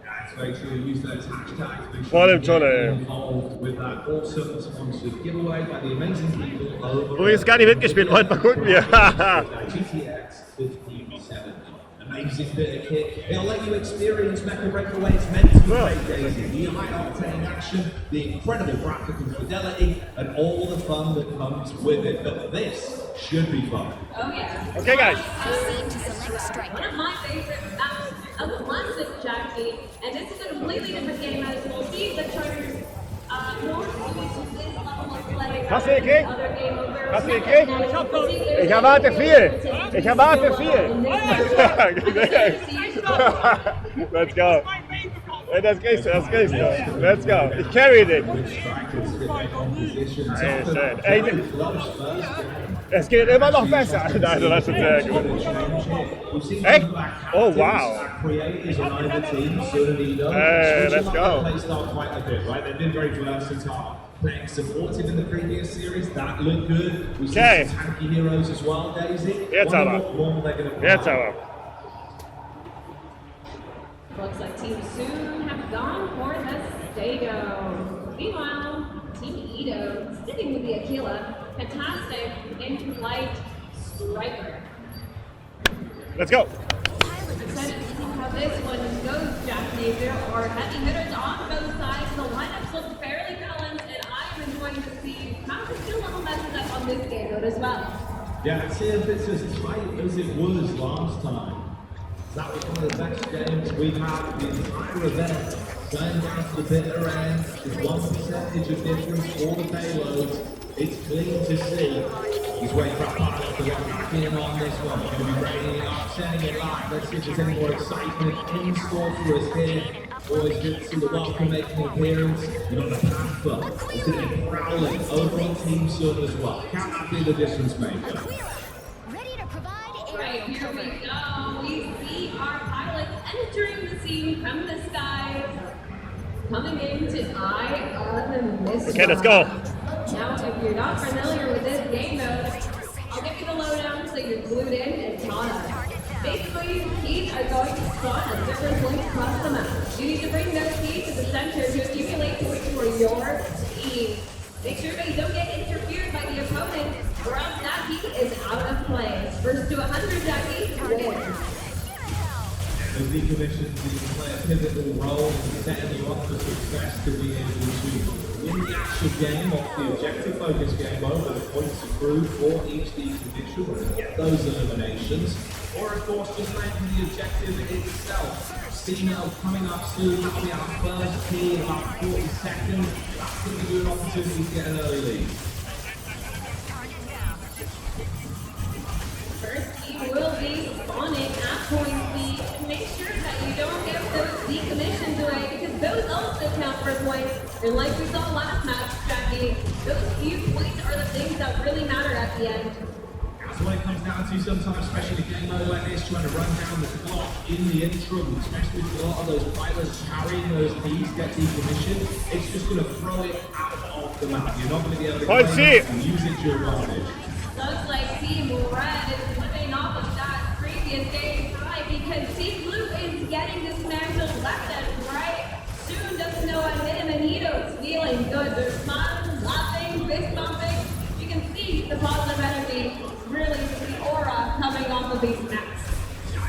Guys, make sure you use those hashtags. Make Voll sure im you Tunnel, get ey. involved with that awesome sponsored giveaway by the amazing people over Übrigens gar nicht mitgespielt, wollt mal gucken wir. GTX 1570. Amazing bit of kit. It'll let you experience Mecha Break the way it's meant to be played, Daisy. The high-octane action, the incredible graphical fidelity, and all the fun that comes with it. But this should be fun. Oh yeah. Okay, guys. One of my favorite maps, a classic Jackie, and this is a completely different game as we'll see the charters more suited to this level of play. Hast du gekriegt? Other game over. Hast du gekriegt? Ich erwarte viel. Ich erwarte viel. Let's go. Hey, das kriegst du, das kriegst du. Let's go. Ich carried it. Ey, es geht immer noch besser. Nein, das ist sehr gut. Echt? Oh, wow. Hey, let's go. They've been very versatile. Playing supportive in the previous series, that looked good. We see Okay. some tanky heroes as well, Daisy. Jetzt Wonder aber. what more they're gonna pull Jetzt out. aber. Looks like Team Soon have gone for the Stego. Meanwhile, Team Edo sticking with the Aquila. Fantastic in-flight striker. Let's go. Excited to see how this one goes, Jackie. There are heavy hitters on both sides. The lineups look fairly balanced, and I'm enjoying to see how the skill level matches up on this game mode as well. Yeah, see if it's as tight as it was last time. That was one of the best games we've had the entire event. Going down to the bitter end, there's 1% of difference for the payloads. It's clean to see. He's waiting for a pilot to get back in on this one. Going to be raining it up, sending it back. Let's see if there's any more excitement in store for us here. Always good to see the Welcome making an appearance. You've got the Panther. It's going to be prowling over on Team Sun as well. Can that be the difference maker? Ready to provide Right, air here cover. we go. We see our pilots entering the scene from the skies, coming into Eye of the Mist. Okay, let's go. Now, if you're not familiar with this game mode, I'll give you the lowdown so you're glued in and caught up. Basically, keys are going to spawn at different points across the map. You need to bring those keys to the center to accumulate points for your team. Make sure that you don't get interfered by the opponent, or else that key is out of play. First to 100 Jackie wins. The decommissions play a pivotal role in setting you up for success to be able to win the actual game off the objective focus game over the points accrued for each decommission and get those eliminations. Or of course just making the objective itself. Cena coming up soon, that'll be our first key in about 40 seconds. That's going to give you an opportunity to get an early lead. First team will be spawning at point B. Make sure that you don't give those decommissions away because those also count for points. And like we saw last match, Jackie, those few points are the things that really matter at the end. That's what it comes down to sometimes, especially in a game mode like this, trying to run down the clock in the interim, especially with a lot of those pilots carrying those keys, get decommissioned. It's just going to throw it out of the map. You're not going to be able to Point C. and use it to your advantage. Looks like Team Red is living off of that previous game's high because Team Blue is getting dismantled left and right. Soon doesn't know what hit him, and Ito's feeling good. They're smiling, laughing, fist bumping. You can see the positive energy, really the aura coming off of these maps.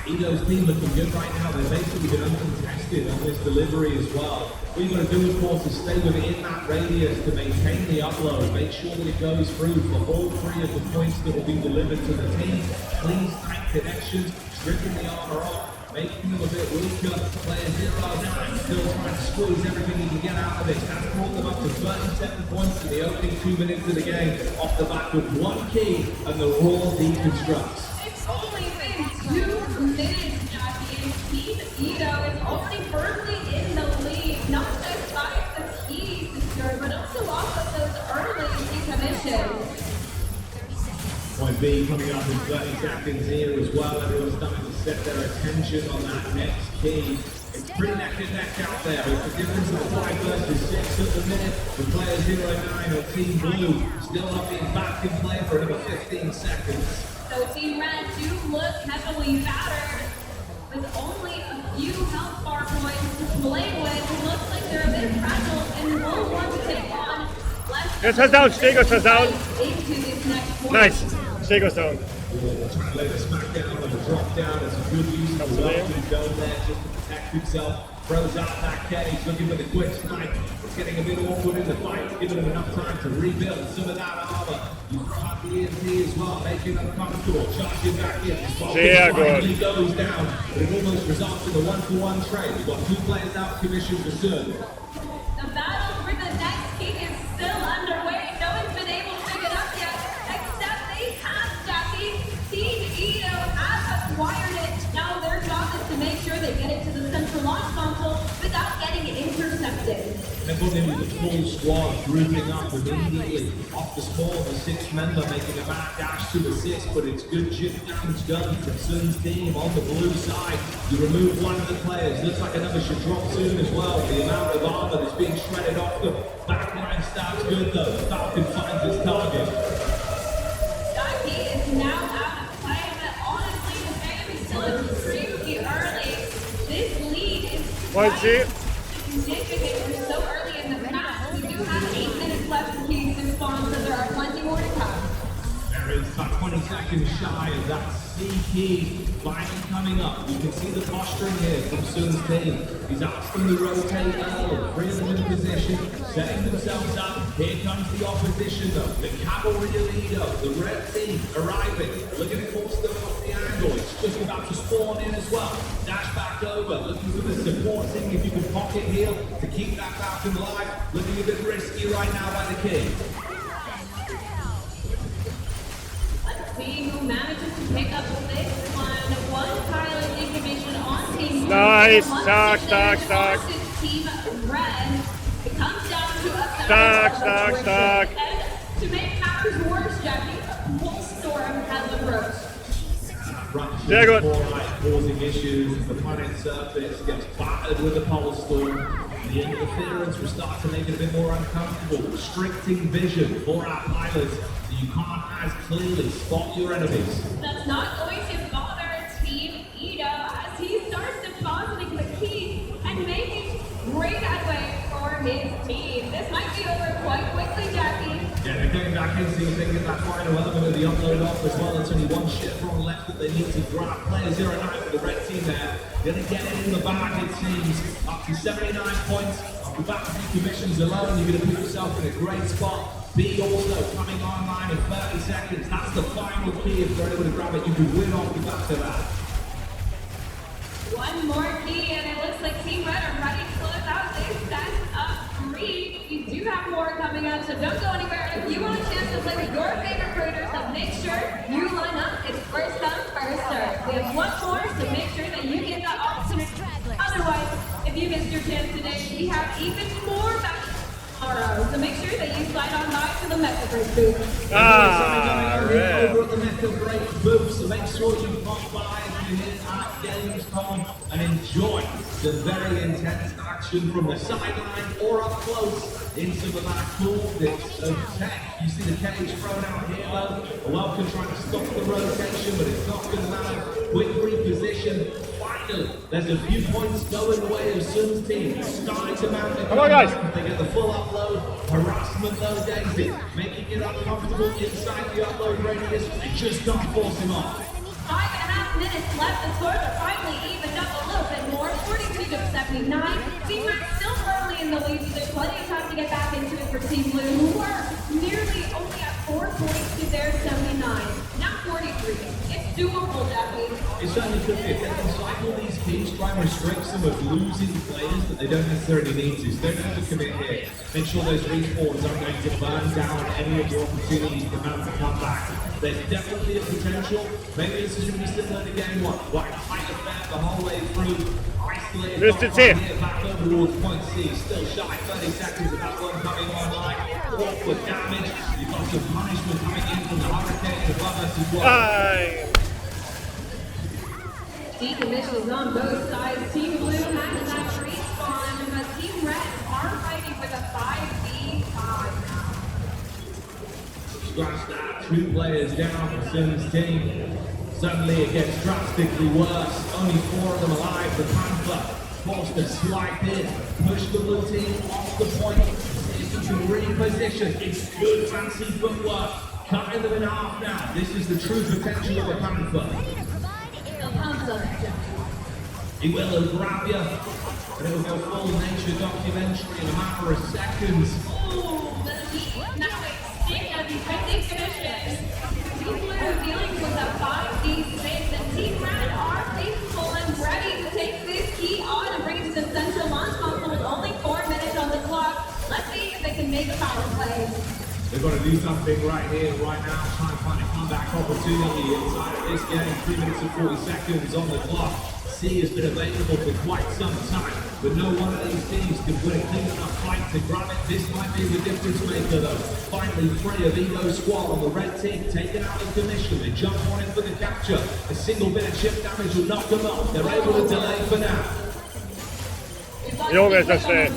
Ito's team looking good right now. They've basically been uncontested on this delivery as well. What you've got to do, of course, is stay within that radius to maintain the upload. Make sure that it goes through for all three of the points that will be delivered to the team. Please tight connections, stripping the armor off, making them a bit weaker. Player 09 still trying to squeeze everything he can get out of it. That's brought them up to 37 points in the opening 2 minutes of the game off the back of one key and the raw deconstructs. It's only been 2 minutes, Jackie, and Team Ito is already firmly in the lead, not just by the keys secured, but also off of those early decommissions. Point B coming up in 30 seconds here as well. Everyone's starting to set their attention on that next key. It's pretty neck and neck out there. It's the difference of 5 versus 6 at the minute. The player 09 or Team Blue still not being back in play for another 15 seconds. So Team Red do look heavily battered with only a few health bar points to play with. It looks like they're a bit fragile and will want to take on less. Jetzt hast down, Stegos hast down. Into this next point. Nice. Stegos down. Trying to lay the smack down and the drop down. It's a good use of the weapon down there just to protect himself. Throws out that cage, looking for the quick strike. It's getting a bit awkward in the fight, giving him enough time to rebuild some of that armor. You throw out the EMP as well, making him uncomfortable, charging back in. Sehr gut. He goes down, but it almost results in a 1-for-1 trade. You've got 2 players out commissioned for certain. The battle for the next king is still underway. No one's been able to pick it up yet, except they have Jackie. Team Ito has acquired it. Now their job is to make sure they get it to the central launch console without getting intercepted. They're putting in the full squad, grouping up immediately off the spawn. The 6th member making a back dash to assist, but it's good chip damage done from Sun's team on the blue side. You remove one of the players, looks like another should drop soon as well. The amount of armor that's being shredded off the back line starts good though. The Falcon finds its target. Jackie is now out of play, but honestly, the game is still extremely early. This lead is Point C. significant. We're so early in the match. We do have 8 minutes left for keys to spawn, so there are plenty more to come. There is about 20 seconds shy of that C key finally coming up. You can see the posturing here from Sun's team. He's asked them to rotate early, bring them in position, setting themselves up. Here comes the opposition though. The cavalry of Ito, the red team arriving, looking to force them off the angle. It's just about to spawn in as well. Dash back over, looking for the supporting. If you can pocket heal to keep that Falcon alive. Looking a bit risky right now by the key. Nice. Stark, stark, stark. Team Red. It comes down to a Stark, stark, stark. And to make matters worse, Jackie, a full storm has approached. Sehr gut. Causing issues as the planet's surface gets battered with the pole storm. The interference will start to make it a bit more uncomfortable, restricting vision for our pilots so you can't as clearly spot your enemies. That's not going to bother Team Ida as he starts depositing the key and making great headway for his team. This might be over quite quickly, Jackie. Yeah, they're getting back in, so you can get that final element of the upload off as well. It's only one chevron left that they need to grab. Player 09 for the red team there. Gonna get it in the bag, it seems. Up to 79 points. Off the back of the commissions alone, you're gonna put yourself in a great spot. B also coming online in 30 seconds. That's the final key. If they're able to grab it, you can win off the back of that. One more key, and it looks like Team Red are ready to close out. They stand up green. You do have more coming up, so don't go anywhere. And if you want a chance to play with your favorite creators, then make sure you line up. It's first come, first serve. We have one more, so make sure that you get that ultimate. Otherwise, if you missed your chance today, we have even more back tomorrow. So make sure that you slide on by to the Mecha Break booth. Red. Over at the Mecha Break booth, so make sure you pop by if you're here at Gamescom and enjoy the very intense action from the sideline or up close into the last cool bits of tech. You see the cage thrown out here though. Welcome trying to stop the rotation, but it's not going to matter. Quick reposition. Finally, there's a few points going the way of Sun's team. Sky to mount it. Come on, guys. They get the full upload. Harassment though, Daisy, making it uncomfortable inside the upload radius. They just can't force him off. 5.5 minutes left. The scores are finally evened up a little bit more. 42 to 79. Team Red still firmly in the lead, so there's plenty of time to get back into it for Team Blue, who are nearly only at 4 points to their 79. Now 43. It's doable, Jackie. It certainly could be. If they can cycle these keys, try and restrict some of losing players that they don't necessarily need to. So they don't have to commit here. Make sure those respawns aren't going to burn down any of the opportunities for them to come back. There's definitely a potential. Maybe this is going to be similar to game one. Like a height affair the whole way through. Isolated. Mr. T. Back over towards point C. Still shy. 30 seconds of that one coming online. Awkward damage. You've got some punishment coming in from the hurricane above us as well. Decommissions on both sides. Team Blue has that respawn, but Team Red are fighting with a 5v5 now. Scratch that, 2 players down for Sim's team. Suddenly it gets drastically worse. Only 4 of them alive. The Panther forced to swipe in, push the blue team off the point. See if he can reposition. It's good fancy footwork. Cutting them in half now. This is the true potential of the Panther. He will grab you, and it will go full nature documentary in a matter of seconds. Ooh, the heat now extinct as he's been decommissioned. Team Blue dealing with a 5v6, and Team Red are faithful and ready to take this key on and bring it to the central launch console with only 4 minutes on the clock. Let's see if they can make a power play. They've got to do something right here, right now, try and find a comeback opportunity inside of this game. 3 minutes and 40 seconds on the clock. C has been available for quite some time, but no one of these teams can win a clean enough fight to grab it. This might be the difference maker though. Finally, 3 of Evo's squad on the red team taken out of commission. They jump on it for the capture. A single bit of chip damage will knock them off. They're able to delay for now. Junge, ist das schön.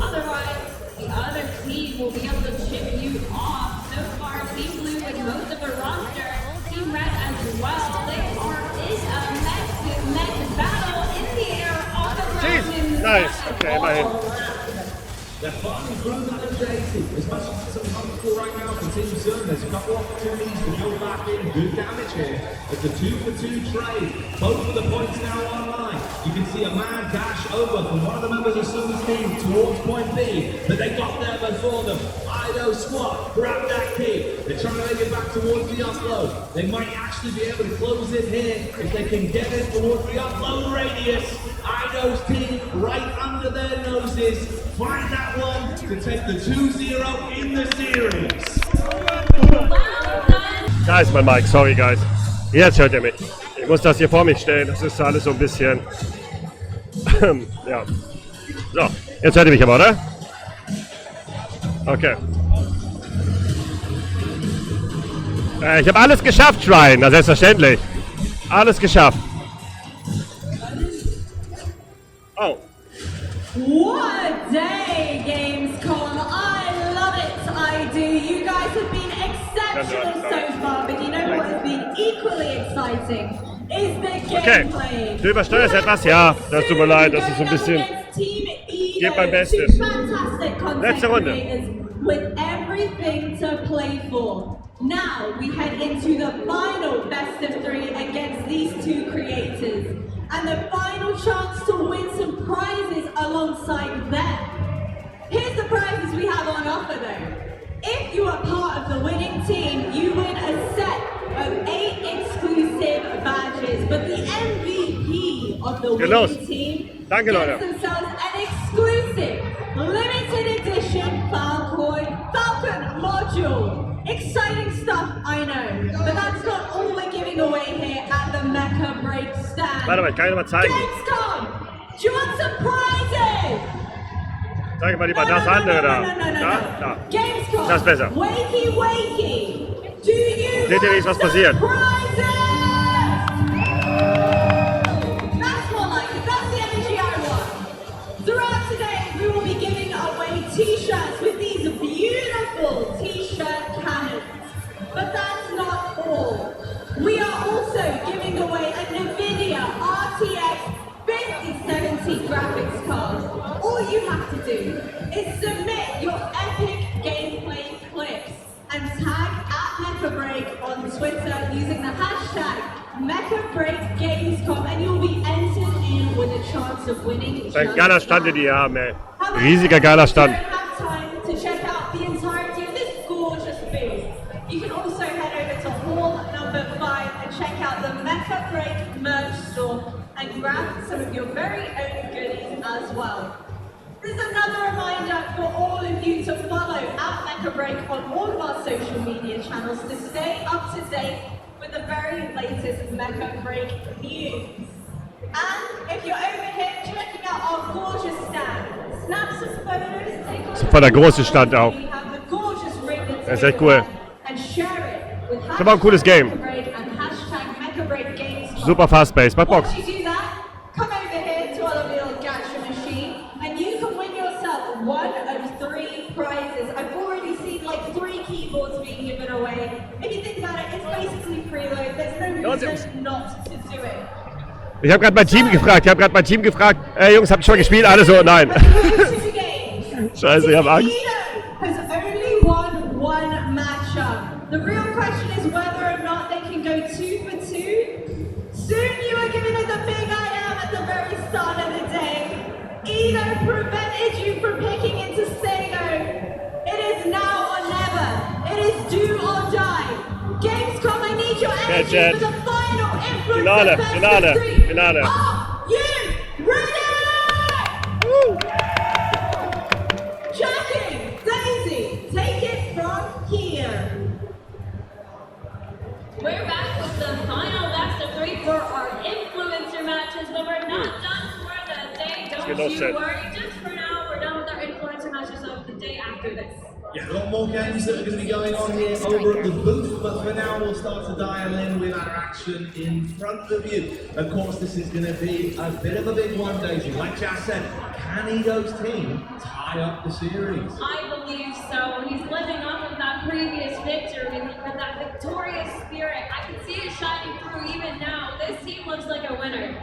Otherwise, the other team will be able to chip you off. So far, Team Blue with most of the roster. Team Red as well. They are in a neck-to-neck battle in the air on the ground. Nice. Okay, immerhin. They're fighting through the JC. As much as it's uncomfortable right now for Team Sun, there's a couple opportunities to go back in. Good damage here. It's a 2-for-2 trade. Both of the points now online. You can see a mad dash over from one of the members of Sun's team towards point B, but they got there before them. Ido squad, grab that key. They're trying to make it back towards the upload. They might actually be able to close it here if they can get it towards the upload radius. Ido's team right under their noses. Find that one to take the 2-0 in the series. Guys, my mic. Sorry, guys. Jetzt hört ihr mich. Ich muss das hier vor mich stellen. Das ist alles so ein bisschen... ja. So, jetzt hört ihr mich aber, oder? Okay. Ich habe alles geschafft, Shrine. Na, selbstverständlich. Alles geschafft. Oh. What a day, Gamescom. I love it, I do. You guys have been exceptional so far, but you know what has been equally exciting is the gameplay. Du übersteuerst etwas? Ja, das tut mir leid, das ist so ein bisschen... Gebt mein Bestes. Letzte Runde. With everything to play for. Now we head into the final best of 3 against these two creators. And the final chance to win some prizes alongside them. Here's the prizes we have on offer though. If you are part of the winning team, you win a set of 8 exclusive badges. But the MVP of the winning team gets themselves an exclusive limited edition Falcon module. Exciting stuff, I know, but that's not all we're giving away here at the Mecha Break stand. Warte mal, ich kann dir mal zeigen. Gamescom, do you want some prizes? Zeig mal lieber das andere da. Da. Gamescom, Das ist besser. Wakey, wakey. Do you Seht ihr, wie was passiert? prizes? That's more like it. That's the energy I want. Throughout today, we will be giving away t-shirts with these beautiful t-shirt cannons. But that's not all. We are also giving away a NVIDIA RTX 5070 graphics card. All you have to do is submit your epic gameplay clips and tag @MechaBreak on Twitter using the hashtag MechaBreakGamescom and you'll be entered in with a chance of winning. Das ist ein geiler Stand, den die haben, ey. Riesiger geiler Stand. To check out the entirety of this gorgeous booth. You can also head over to hall number 5 and check out the Mecha Break merch store and grab some of your very own goodies as well. This is another reminder for all of you to follow Mecha Break on all of our social media channels to stay up to date with the very latest Mecha Break news. And if you're over here checking out our gorgeous stand, snap some photos, take a look Voll der große Stand auch. we have the gorgeous ring that's Das ist echt cool. and share it with Das war ein cooles Game. #MechaBreak Super fast-paced, macht Bock. Once you do that, come over here to our lovely little gacha machine and you can win yourself one of 3 prizes. I've already seen like 3 keyboards being given away. If you think about it, it's basically preload. There's no reason not to do it. Ich habe gerade mein Team gefragt. Ey Jungs, habt ihr schon gespielt? Alle so, nein. Scheiße, ich hab Angst. Has only won one matchup. The real question is whether or not they can go 2 for 2. Soon you are giving us a big I am at the very start of the day. Edo prevented you from picking into Sego. It is now or never. It is do or die. Gamescom, I need your energy for the final influence of Finale. Are you ready? Woo. Jackie, Daisy, take it from here. We're back with the final best of 3 for our influencer matches, but we're not done for the day. Don't you worry. Just for now, we're done with our influencer matches of the day after this. Yeah, a lot more games that are going to be going on here over at the booth, but for now we'll start to dial in with our action in front of you. Of course, this is going to be a bit of a big one, Daisy. Like Jazz said, can Edo's team tie up the series? I believe so. He's living off of that previous victory with that victorious spirit. I can see it shining through even now. This team looks like a winner.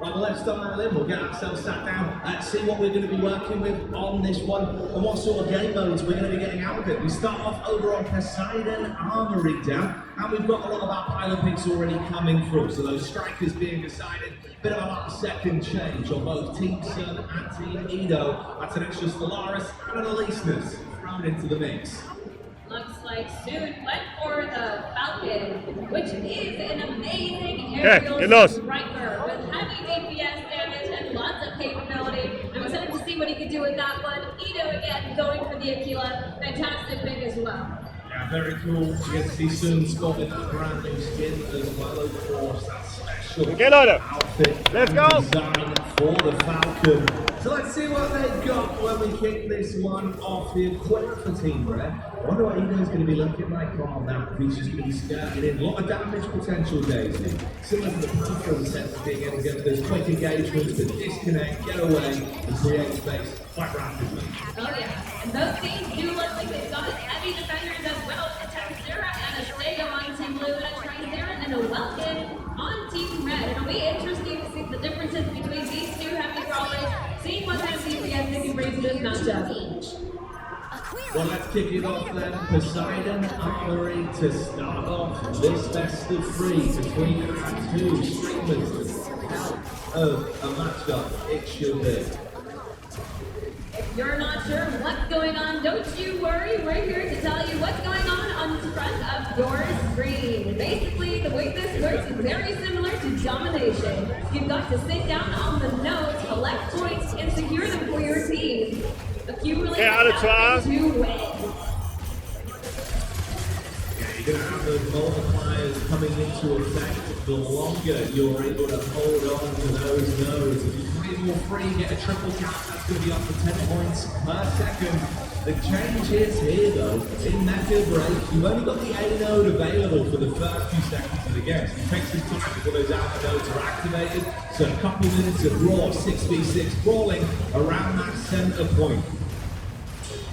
Right, well, let's dial in. We'll get ourselves sat down and see what we're going to be working with on this one and what sort of game modes we're going to be getting out of it. We start off over on Poseidon Armory down, and we've got a lot of our pilot picks already coming through. So those strikers being decided, bit of a last second change on both Team Sun and Team Edo. That's an extra Stellaris and an Eliseness thrown into the mix. Looks like Soon went for the Falcon, which is an amazing aerial striker with heavy DPS damage and lots of capability. I'm excited to see what he can do with that one. Edo again going for the Aquila, fantastic pick as well. Yeah, very cool. You get to see soon spotting that brand new skin as well, of course. That special Okay, Leute. outfit Let's and go. design for the Falcon. So let's see what they've got when we kick this one off. The equipment for Team Red. I wonder what Edo's going to be looking like on that. He's just going to be skirting in. A lot of damage potential, Daisy. Similar to the Panther in the sense of being able to get those quick engagements to disconnect, get away, and create space quite rapidly. Oh yeah, and those teams do look like they've got heavy defenders as well. A Tensera and a Stego on Team Blue, and a Tricera and a Welkin on Team Red. It'll be interesting to see the differences between these two heavy crawlers, seeing what kind of CPS they can bring to this matchup. Well, let's kick it off then. Poseidon Armory to start off this best of three between our two streamers. Hell of a matchup it should be. If you're not sure what's going on, don't you worry. We're here to tell you what's going on the front of your screen. Basically, the way this works is very similar to domination. You've got to sit down on the nodes, collect points, and secure them for your team. Accumulate to win. You're going to have those multipliers coming into effect the longer you're able to hold on to those nodes. If you play more free, get a triple count, that's going to be up to 10 points per second. The change is here though, in Mecha Break, you've only got the A node available for the first few seconds of the game. So it takes some time before those alpha nodes are activated. So a couple minutes of raw 6v6 brawling around that center point.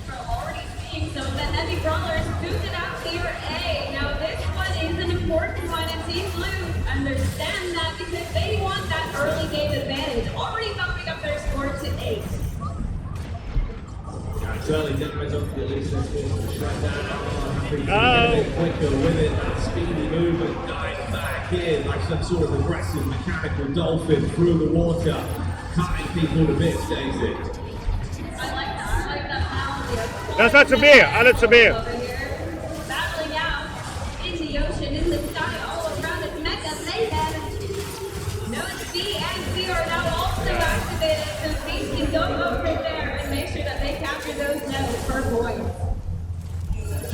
We're already seeing some of the heavy brawlers boosted out here A. Now this one is an important one, and Team Blue understand that because they want that early game advantage. Already bumping up their score to 8. It's early damage up the least, let's go shut down. Happy to get a bit quicker with it. That speedy movement dive back in like some sort of aggressive mechanical dolphin through the water, cutting people to bits, Daisy. I like that analogy. Das war zu B, alle zu B. Over here, battling out in the ocean, in the sky, all around this Mecha mayhem. Nodes B and C are now also activated, so these can go over there and make sure that they capture those nodes for points.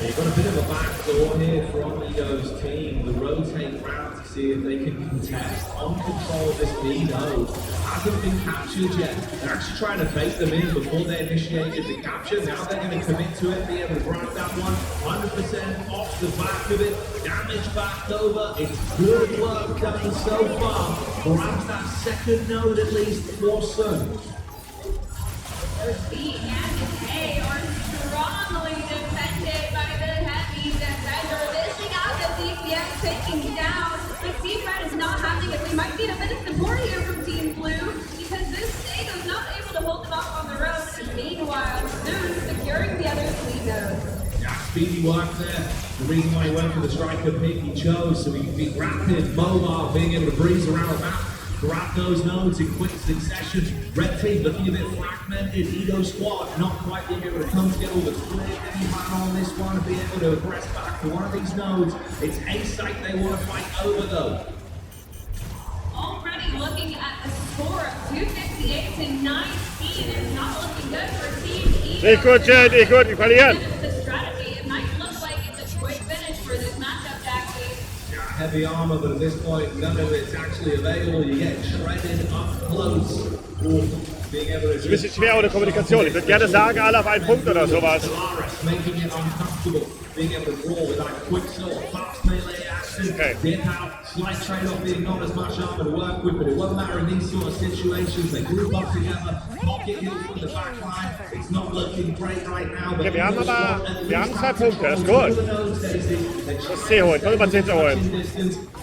You've got a bit of a backdoor here from Edo's team. The rotate round to see if they can contest on control of this B node. Hasn't been captured yet. They're actually trying to bait them in before they initiated the capture. Now they're going to commit to it, be able to grab that one 100% off the back of it. Damage back over. It's good work done so far. Grabs that second node at least for Sun. Those B and A are strongly defended by the heavy defender. Missing out the DPS taking down. The Team Red is not having it. We might need a bit of support here from Team Blue because this Stego's not able to hold them off on their own. And meanwhile, soon securing the other 3 nodes. Yeah, speedy work there. The reason why he went for the striker pick he chose, so he can be rapid, mobile, being able to breeze around the map. Grab those nodes in quick succession. Red team looking a bit fragmented. Edo squad not quite being able to come together with a clear game plan on this one and be able to aggress back to one of these nodes. It's a site they want to fight over though. Already looking at the score of 258 to 19. It's not looking good for Team Edo. Nicht gut, Jet, nicht gut, wir verlieren. The strategy, it might look like it's a quick finish for this matchup, Jackie. Heavy armor, but at this point, none of it's actually available. You get shredded up close. Ooh, being able to Ist ein bisschen schwer ohne Kommunikation. Ich würde gerne sagen, alle auf einen Punkt oder sowas. making it uncomfortable. Being able to draw with that quick sort of fast melee action. Okay. Dip out, slight trade-off being not as much armor to work with, but it won't matter in these sort of situations. They group up together, pocket hit from the back line. It's not looking great right now. But Okay, wir haben 2 Punkte, das ist gut. Das C holen, ich mal C zu holen.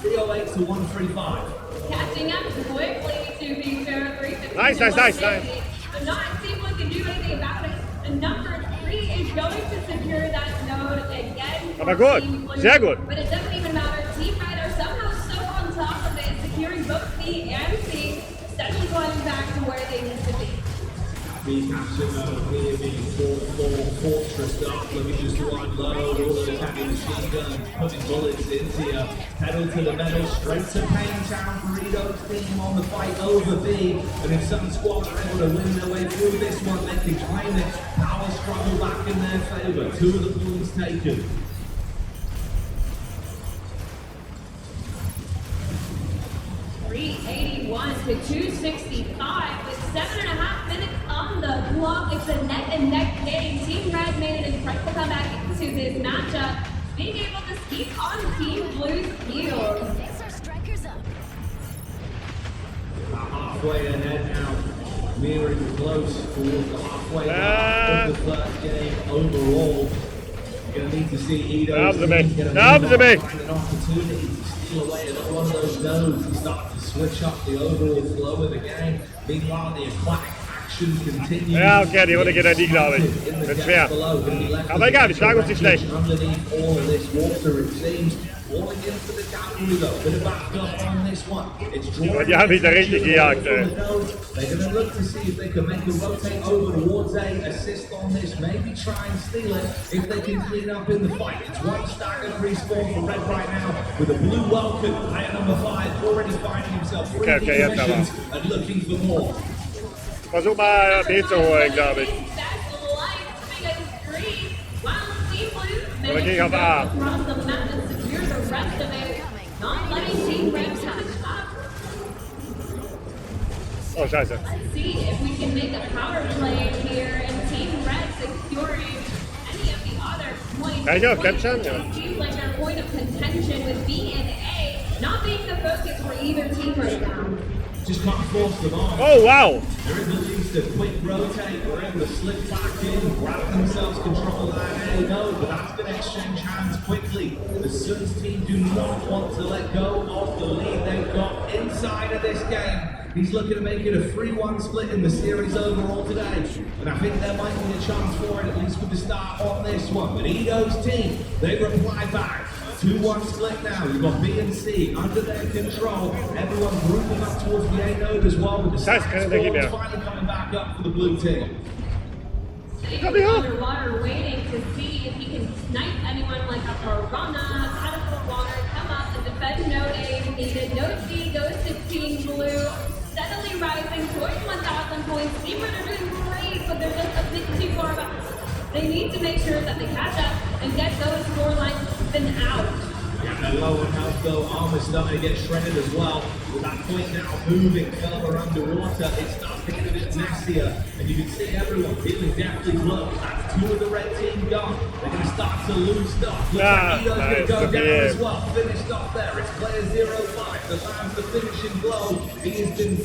308 to 135. Catching up quickly to be fair, 350. Nice. But not seem like can do anything about it. And number 3 is going to secure that node again. Aber gut, sehr gut. But it doesn't even matter. Team Red are somehow so on top of it, securing both B and C, steadily going back to where they need to be. The capture node here being 4-4 fortress up. Let me just unload all those heavy machine guns, putting bullets into you. Pedal to the metal, straight to Pain Town. Burrito's team on the fight over B. And if some squad are able to win their way through this one, they can claim it. Power struggle back in their favor. 2 of the points taken. to 265 with 7.5 minutes on the clock. It's a neck and neck game. Team Red made an incredible comeback into this matchup, being able to keep on Team Blue's heels. Fix our strikers up. Halfway ahead now, mirroring close towards the halfway mark of the first game overall. You're gonna need to see Edo find an opportunity to steal away another one of those nodes and start to switch up the overall flow of the game. Meanwhile, the aquatic action continues. Ja, okay, die Runde geht an die, glaube ich. Wird schwer. Aber egal, wir schlagen uns nicht schlecht. Underneath all of this water, it seems. Falling into the gallery though, bit of backup on this one. It's drawing. Die haben mich da richtig gejagt, ey. They're going to look to see if they can make a rotate over towards A, assist on this, maybe try and steal it if they can clean up in the fight. It's one stack going to respawn for Red right now with a blue welcome. Player number 5 already finding himself free missions and looking for more. Versuch mal B zu holen, glaube ich. Oder ging auf A. Oh, scheiße. Let's see if we can make a power play here and Team Red securing any of the other points. Kann ich auch capturen? Ja. It seems like their point of contention with B and A not being the focus for either team right now. Just can't force them on. Oh, wow. There is at least a quick rotate. They're able to slip back in, grab themselves control of that A node, but that's going to exchange hands quickly. The Suns team do not want to let go of the lead they've got inside of this game. He's looking to make it a 3-1 split in the series overall today. And I think there might be a chance for it, at least with the start on this one. But Edo's team, they reply back. 2-1 split now. You've got B and C under their control. Everyone grouping up towards the A node as well. With the stats finally coming back up for the blue team. Underwater waiting to see if he can snipe anyone like a Piranha out of the water, come up and defend node A if needed. Node C goes to Team Blue, steadily rising towards 1,000 points. Team Red are doing great, but they're just a bit too far back. They need to make sure that they catch up and get those score lines even out. Yeah, low on health though, armor's starting to get shredded as well. With that point now moving further underwater, it starts to get a bit nastier. And you can see everyone feeling deathly close. That's 2 of the red team gone. They're going to start to lose stuff. Looks like Edo's going to go down as well. Finished off there. It's player 0-5. The lands the finishing blow. He has been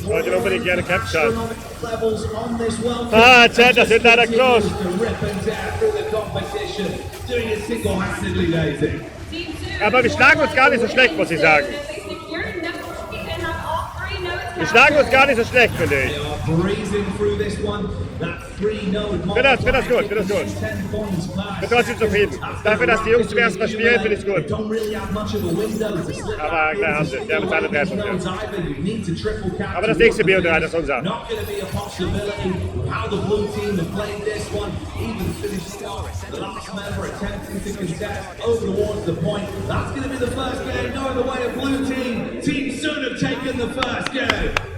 astronomical levels on this world. Chat, das wird leider close. To rip and tear through the competition. Doing it single-handedly, Daisy. Aber wir schlagen uns gar nicht so schlecht, muss ich sagen. Wir schlagen uns gar nicht so schlecht, finde ich. Finde das gut. Bin trotzdem zufrieden. Dafür, dass die Jungs zum ersten Mal spielen, finde ich es gut. Aber klar haben sie. Die haben jetzt alle 3 von mir. Aber das nächste BO3, das ist unser.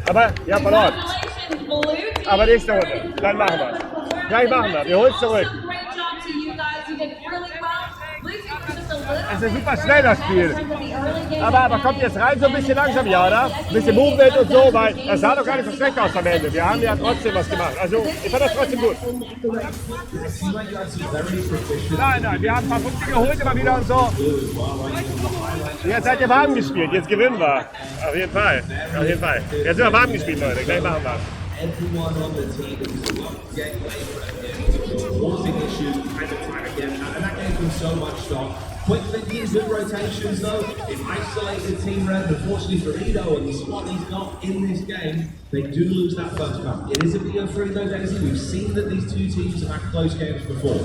Aber, ja, verloren. Aber nächste Runde. Dann machen wir es. Gleich machen wir. Wir holen es zurück. Es ist ein super schnell, das Spiel. Aber kommt jetzt rein so ein bisschen langsam, ja, oder? Ein bisschen Movement und so, weil das sah doch gar nicht so schlecht aus am Ende. Wir haben ja trotzdem was gemacht. Also, ich fand das trotzdem gut. Nein, wir haben ein paar Punkte geholt immer wieder und so. Jetzt seid ihr warm gespielt, jetzt gewinnen wir. Auf jeden Fall. Jetzt sind wir warm gespielt, Leute. Gleich machen wir. Everyone on the team is getting causing issues time and time again, and that gave them so much stock. Quick thinking, good rotations though. It isolated Team Red, unfortunately for Edo and the spot he's got in this game. They do lose that first map. It is a BO3 though, Daisy. We've seen that these two teams have had close games before.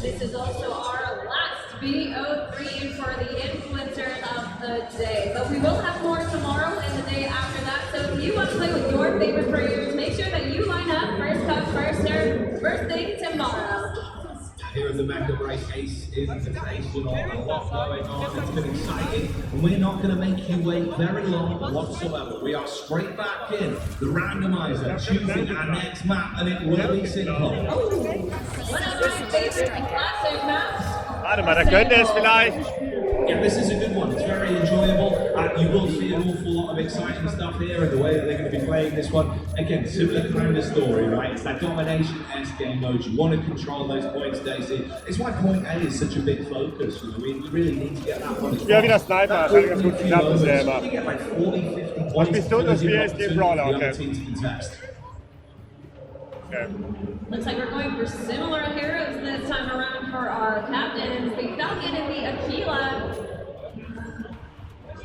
This is also our last BO3 for the influencers of the day. But we will have more tomorrow and the day after that. So if you want to play with your favorite players, make sure that you line up first come, first serve, first thing tomorrow. Here at the Mecha Break, Ace is sensational, a lot going on, it's been exciting, and we're not going to make you wait very long whatsoever. We are straight back in, the randomizer, choosing our next map, and it will be simple. One of my favorite classic maps. Warte mal, da könnte es vielleicht. Yeah, this is a good one. It's very enjoyable. You will see an awful lot of exciting stuff here and the way that they're going to be playing this one. Again, similar kind of story, right? It's that domination-esque game mode. You want to control those points, Daisy. It's why point A is such a big focus. You know, we really need to get that one. Ja, wie der Sniper hat ganz gut geklappt bisher immer. You get like 40, 50 Was points. bist du? Das Spiel ist den Brawler, okay. Okay. Looks like we're going for similar heroes this time around for our captains. The Falcon and the Aquila.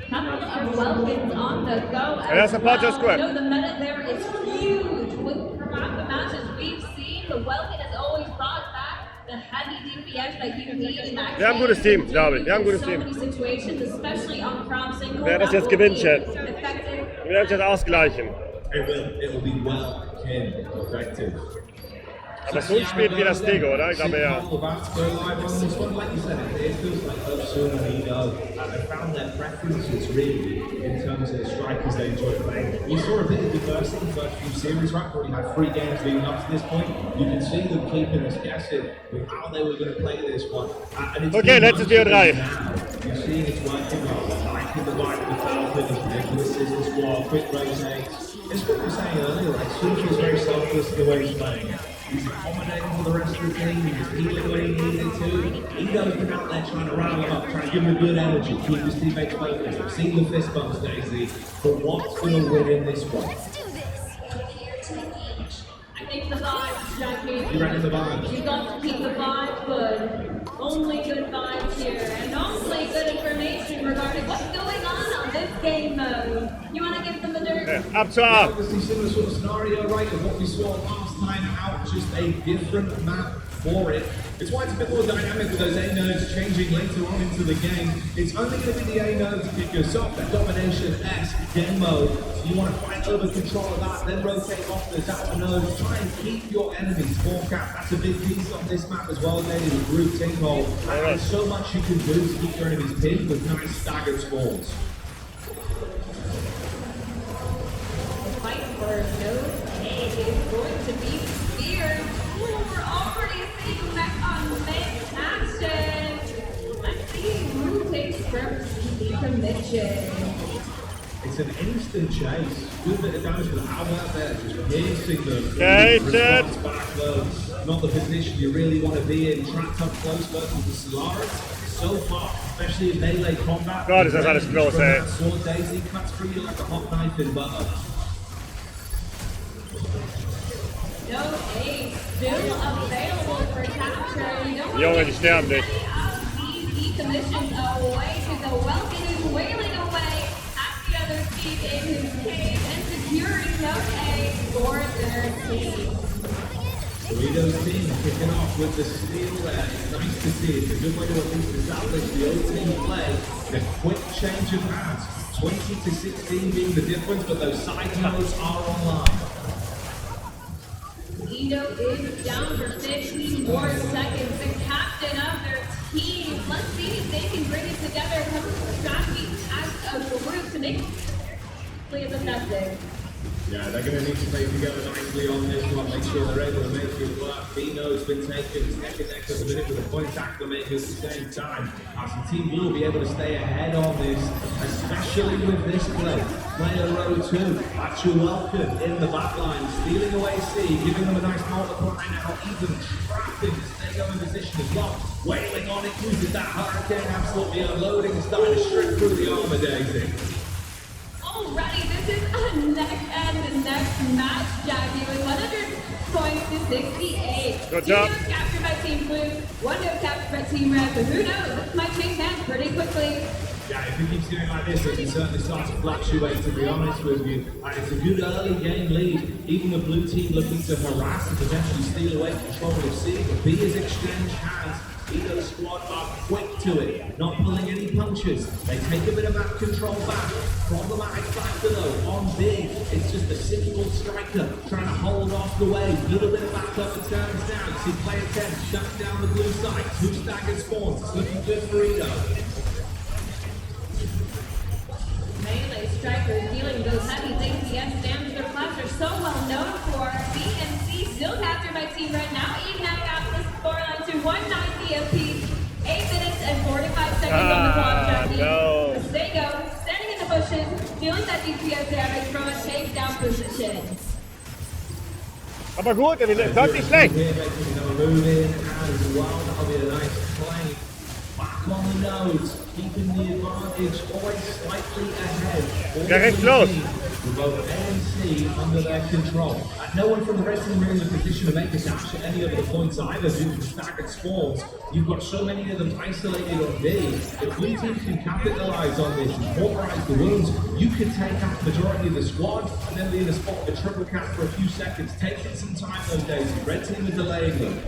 Couple of Welkins on the go as that's a part of square. No, the meta there is huge. Throughout the matches we've seen, the Welkin has always brought back the heavy DPS that you need in that Wir haben ein gutes Team, glaube ich. Wir haben ein gutes Team. many situations, especially on crop single. Wer das jetzt gewinnt, Chat. Effective. Wir werden es jetzt ausgleichen. It will be well effective. Aber so spät wie das Ding, oder? Ich glaube ja. Like you said, it feels like both Sun and Edo have found their preferences really in terms of the strikers they enjoy playing. You saw a bit of diversity in the first few series, right? Already had 3 games leading up to this point. You can see them keeping us guessing with how they were going to play this one. And it's Okay, letztes BO3. You're seeing it's working well. Liking the vibe of the Falcon, it's ridiculous as the squad, quick rotates. It's what we were saying earlier, like Sushi is very selfless in the way he's playing it. He's accommodating for the rest of the team, he was healing when he needed to. Edo's been out there trying to rile him up, trying to give him a good energy, keep his teammates focused. I've seen the fist bumps, Daisy, but what's going to win in this one? I think the vibes, Jackie. You reckon the vibes? You got to keep the vibes good. Only good vibes here, and only good information regarding what's going on this game mode. You want to give them the dirt? Ab zur A. Obviously similar sort of scenario, right, of what we saw last time out, just a different map for it. It's why it's a bit more dynamic with those A nodes changing later on into the game. It's only going to be the A node to kick us off, that domination-esque game mode. So you want to fight over control of that, then rotate off those outer nodes, try and keep your enemies full cap. That's a big piece on this map as well, Daily, with group team hold. And there's so much you can do to keep your enemies pinned with nice staggered spawns. Fight for node A is going to be fierce. We're already seeing Mecha on main action. Let's see who takes first decommission. It's an instant chase. Good bit of damage, but how about there? Just piercing them. Okay, Response back though. Not the position you really want to be in. Trapped up close versus the Solaris. So far, especially in melee combat. God, is das alles close, ey. Sword Daisy cuts through you like a hot knife in butter. Node A still available for capture. You don't Junge, want die to sterben get nicht. any of these decommissions away to the Welkin is wailing away at the other team in his cave and securing Node A for their team. Doritos team kicking off with the steal there. It's nice to see. It's a good way to at least establish the opening play. The quick change of hands. 20 to 16 being the difference, but those side nodes are online. Edo is down for 15 more seconds. The captain of their team. Let's see if they can bring it together. Come to the strategy as a group to make it as effective. Yeah, they're going to need to play together nicely on this one, make sure they're able to make it work. Bino's been taken neck and neck at the minute with a point acclimating at the same time. As the team Blue will be able to stay ahead on this, especially with this play. Player row 2, that's your welcome in the back line, stealing away C, giving them a nice multiply now, even trapping to stay in position as well. Wailing on it, uses that hurricane, absolutely unloading and starting to strip through the armor, Daisy. Alrighty, this is a neck and neck match, Jackie, with 100 points to 68. Good Two job. notes captured by Team Blue, 1 note captured by Team Red, but who knows, this might change hands pretty quickly. Yeah, if it keeps doing like this, it can certainly start to fluctuate, to be honest with you. And it's a good early game lead. Even the blue team looking to harass and potentially steal away control of C, but B is exchange hands. Either squad are quick to it, not pulling any punches. They take a bit of map control back. Problematic factor though, on B, it's just a single striker trying to hold off the wave. Little bit of back up and turns down. See player 10 shutting down the blue side. 2 staggered spawns. It's looking good for Edo. Melee strikers dealing those heavy DPS damage. Their class are so well known for. B and C still captured by Team Red. Now even out the scoreline to 190 apiece. 8 minutes and 45 seconds on the clock. that DPS damage from a takedown position. Aber gut, er wird deutlich schlecht. Here making another move in as well. That'll be a nice play. Back on the nose, keeping the advantage, always slightly ahead. Recht los. With both A and C under their control. No one from the rest of them are in the position to make this dash at any of the points either due to the staggered spawns. You've got so many of them isolated on B. If blue team can capitalize on this and pulverize the wounds, you can take out the majority of the squad and then be in a spot with a triple cap for a few seconds. Taking some time those days. Red team is delaying them.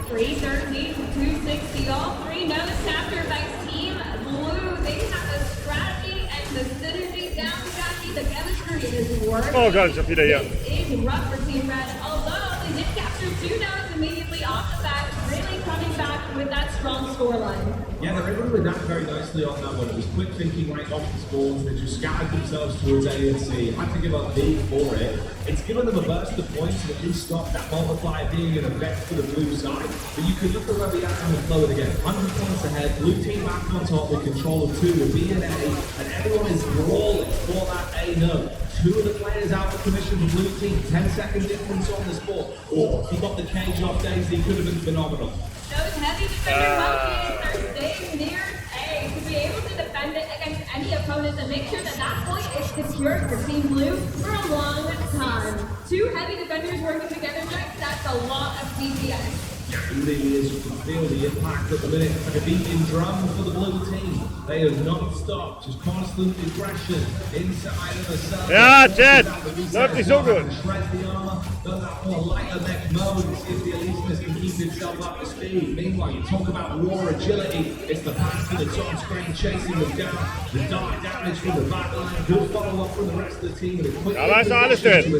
313 to 260, all three notes captured by Team Blue. They have the strategy and the synergy down strategy. The chemistry is working. Oh Gott, ich hab wieder hier. It is rough for Team Red, although they did capture 2 notes immediately off the bat, really coming back with that strong scoreline. Yeah, they're able to adapt very nicely on that one. It was quick thinking right off the spawns. They just scattered themselves towards A and C. Had to give up B for it. It's given them a burst of points and at least stopped that multiplier being an effect for the blue side. But you can look at where we are on the flow again. 100 points ahead. Blue team back on top with control of 2 with B and A. And everyone is brawling for that A note. 2 of the players out of commission for blue team. 10-second difference on the sport. Or he got the cage off Daisy. Could have been phenomenal. Those heavy defender monkeys are staying near A to be able to defend it against any opponent and make sure that that point is secured for Team Blue for a long time. 2 heavy defenders working together, Jack, that's a lot of DPS. It really is. You can feel the impact at the minute. It's like a beating drum for the blue team. They are non-stop, just constant aggression inside of the cell. Ja, Jet! Läuft nicht so gut. Shred the armor, does that more lighter neck mode to see if the Elysianist can keep himself up to speed. Meanwhile, you talk about raw agility. It's the pass to the top screen, chasing them down. The dark damage from the back line. Good follow-up from the rest of the team. Aber ist doch alles drin.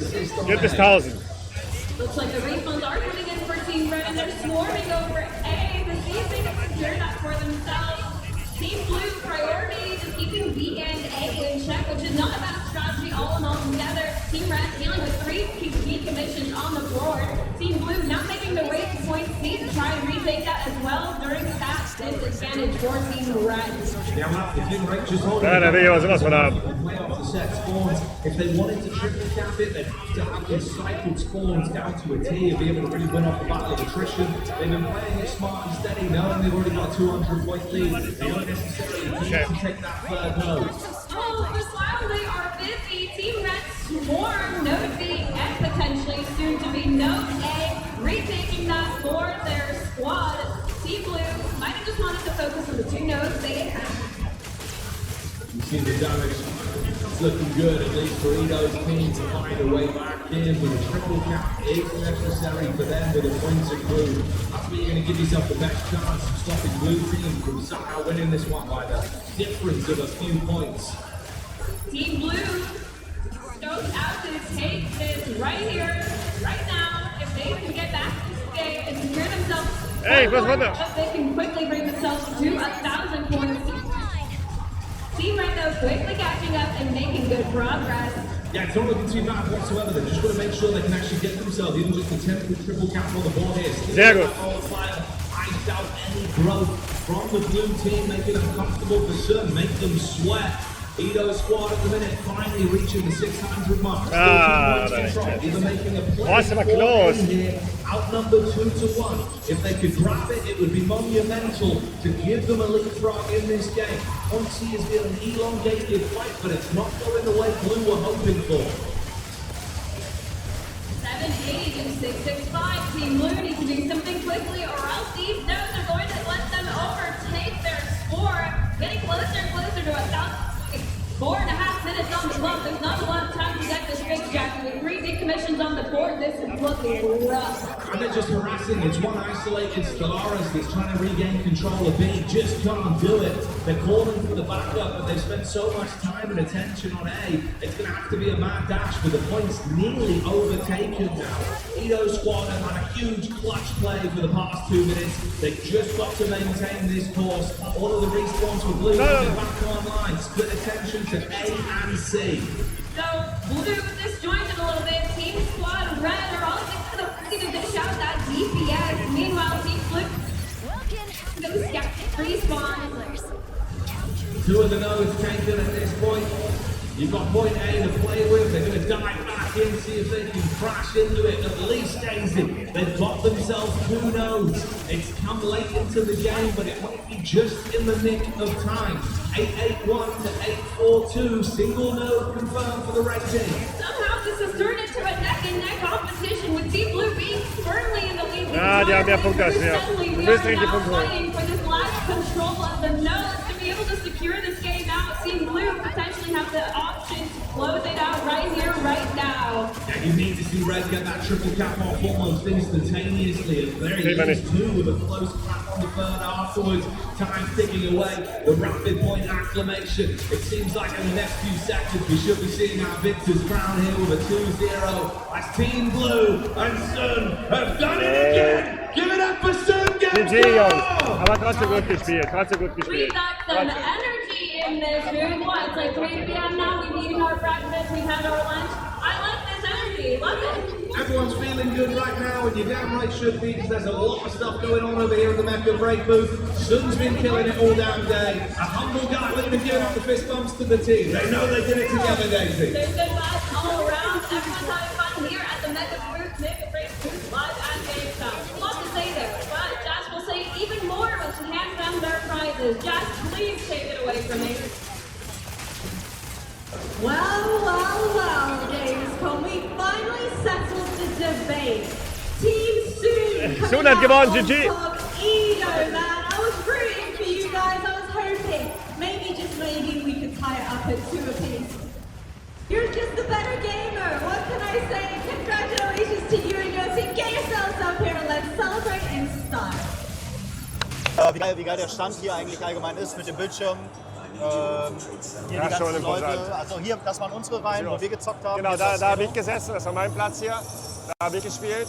Gibt es 1000. Looks like the refunds are coming in for Team Red and they're swarming over A to see if they can secure that for themselves. Team Blue priority is keeping B and A in check, which is not a bad strategy all in all together. Team Red dealing with 3 key commissions on the board. Team Blue not making the way to point C to try and retake that as well during that disadvantage for Team Red. Now after Team Red just holding Ja, da will ich aber sowas von haben. way off the set spawns. If they wanted to triple cap it, they'd have to have these cycled spawns down to a T and be able to really win off the battle of attrition. They've been playing it smart and steady, knowing they've already got a 200-point lead. They don't necessarily need to take that third node. Oh, but while they are busy, Team Red swarm Node B and potentially soon to be Node A, retaking that for their squad. Team Blue might have just wanted to focus on the 2 nodes they have. You see the damage. It's looking good, at least for Edo's team to find a way back in with a triple cap is necessary for them with a points accrued. That's where you're going to give yourself the best chance of stopping blue team from somehow winning this one by the difference of a few points. Team Blue goes out to take this right here, right now. If they can get back to this game and secure themselves, Hey, was runter. they can quickly bring themselves to 1,000 points. Team Red though quickly catching up and making good progress. Yeah, it's not looking too bad whatsoever. They've just got to make sure they can actually get themselves even just attempt the triple cap on the board here. Sehr gut. I doubt any growth from the blue team, making them comfortable for certain, make them sweat. Edo's squad at the minute finally reaching the 600 mark. Ah, Still 2 points da control. Either making a play Was aber or close. in here, outnumbered 2-1. If they could grab it, it would be monumental to give them a leapfrog in this game. Ponzi has been an elongated fight, but it's not going the way Blue were hoping for. 780 to 665. Team Blue needs to do something quickly or else these nodes are going to let them overtake their score. Getting closer and closer to 1,000. 4.5 minutes on the clock. There's not a lot of time to get this fixed, Jack. With 3 decommissions on the board, this is looking rough. And they're just harassing. It's one isolated Stellaris that's trying to regain control of B. Just can't do it. They're calling for the backup, but they've spent so much time and attention on A. It's going to have to be a mad dash with the points nearly overtaken now. Edo's squad have had a huge clutch play for the past 2 minutes. They've just got to maintain this course. All of the respawns were blue coming back online. Split attention to A and C. So, Blue disjointed a little bit. Team Squad Red are all looking to dish out that DPS. Meanwhile, Team Blue goes respawn. Two of the nodes taken at this point. You've got point A to play with. They're going to dive back in, see if they can crash into it. At least Daisy, they've got themselves two nodes. It's come late into the game, but it might be just in the nick of time. 881 to 842, single node confirmed for the red team. Somehow this has turned into a neck-and-neck competition with Team Blue being firmly in the lead. Ja, die haben mehr Punkte als wir. Suddenly, Wir we müssen are richtig now Punkte holen. fighting for this last control of the nodes to be able to secure this game out. Team Blue potentially have the option to close it out right here, right now. Yeah, you need to see Red get that triple cap off almost instantaneously. And there he is too, with a close clap on the third afterwards. Time ticking away. The rapid point acclamation. It seems like in the next few seconds we should be seeing our victors crown here with a 2-0 as Team Blue and Sun have done it again. Give it up for Sun GG, Jungs. Gamescom! Aber trotzdem gut gespielt. Trotzdem gut We gespielt. got some energy in this room. What? It's like 3 p.m. now. We've eaten our breakfast. We've had our lunch. I like this energy. Love it. Everyone's feeling good right now, and you damn right should be, because there's a lot of stuff going on over here in the Mecha break booth. Sun's been killing it all damn day. A humble guy wouldn't have given up the fist bumps to the team. They know they did it together, Daisy. There's good vibes all around. Everyone's having fun here at the Mecha Break booth live at Gamescom. A lot to say there, but Jazz will say even more when she hands them their prizes. Jazz, please take it away from me. Well, Gamescom, we finally settled the debate. Team Soon Soon hat gewonnen, GG. Edo, man, I was rooting for you guys. I was hoping just maybe we could tie it up at 2 apiece. You're just the better gamer. What can I say? Congratulations to you and your team. Get yourselves up here and let's celebrate in style. Wie geil der Stand hier eigentlich allgemein ist mit dem Bildschirm. Hier Ja, die ganzen schon Leute, imposant. also hier, das waren unsere Reihen, wo wir gezockt haben. Genau, Hier ist da das habe Edo. ich gesessen. Das war mein Platz hier. Da habe ich gespielt.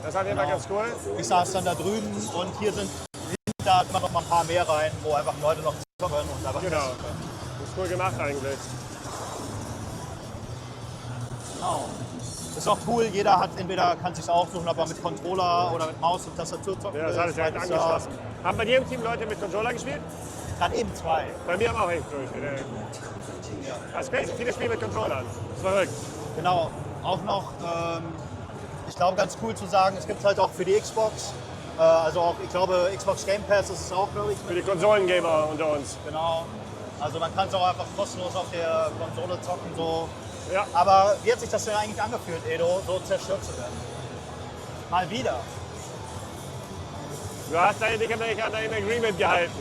Das war auf jeden Fall ganz cool. Ich saß dann da drüben und hier sind da immer noch mal ein paar mehr rein, wo einfach Leute noch zocken können und einfach Genau. testen können. Das ist cool gemacht eigentlich. Genau. Ist auch cool, jeder hat entweder kann sich aussuchen, ob er mit Controller oder mit Maus und Tastatur zocken Ja, das will. hat es direkt Zweites angeschlossen. Haben bei jedem Team Leute mit Controller gespielt? Jahr. Gerade eben 2. Bei mir haben auch echt durch. Das ist crazy. Viele spielen mit Controllern. Das ist verrückt. Genau, auch noch, ich glaube ganz cool zu sagen, es gibt halt auch für die Xbox, also auch, ich glaube Xbox Game Pass ist es auch, glaube ich. Für die Konsolengamer unter uns. Genau, also man kann es auch einfach kostenlos auf der Konsole zocken, so. Ja. Aber wie hat sich das denn eigentlich angefühlt, Edo, so zerstört zu werden? Mal wieder. Du hast dich an dein Agreement gehalten.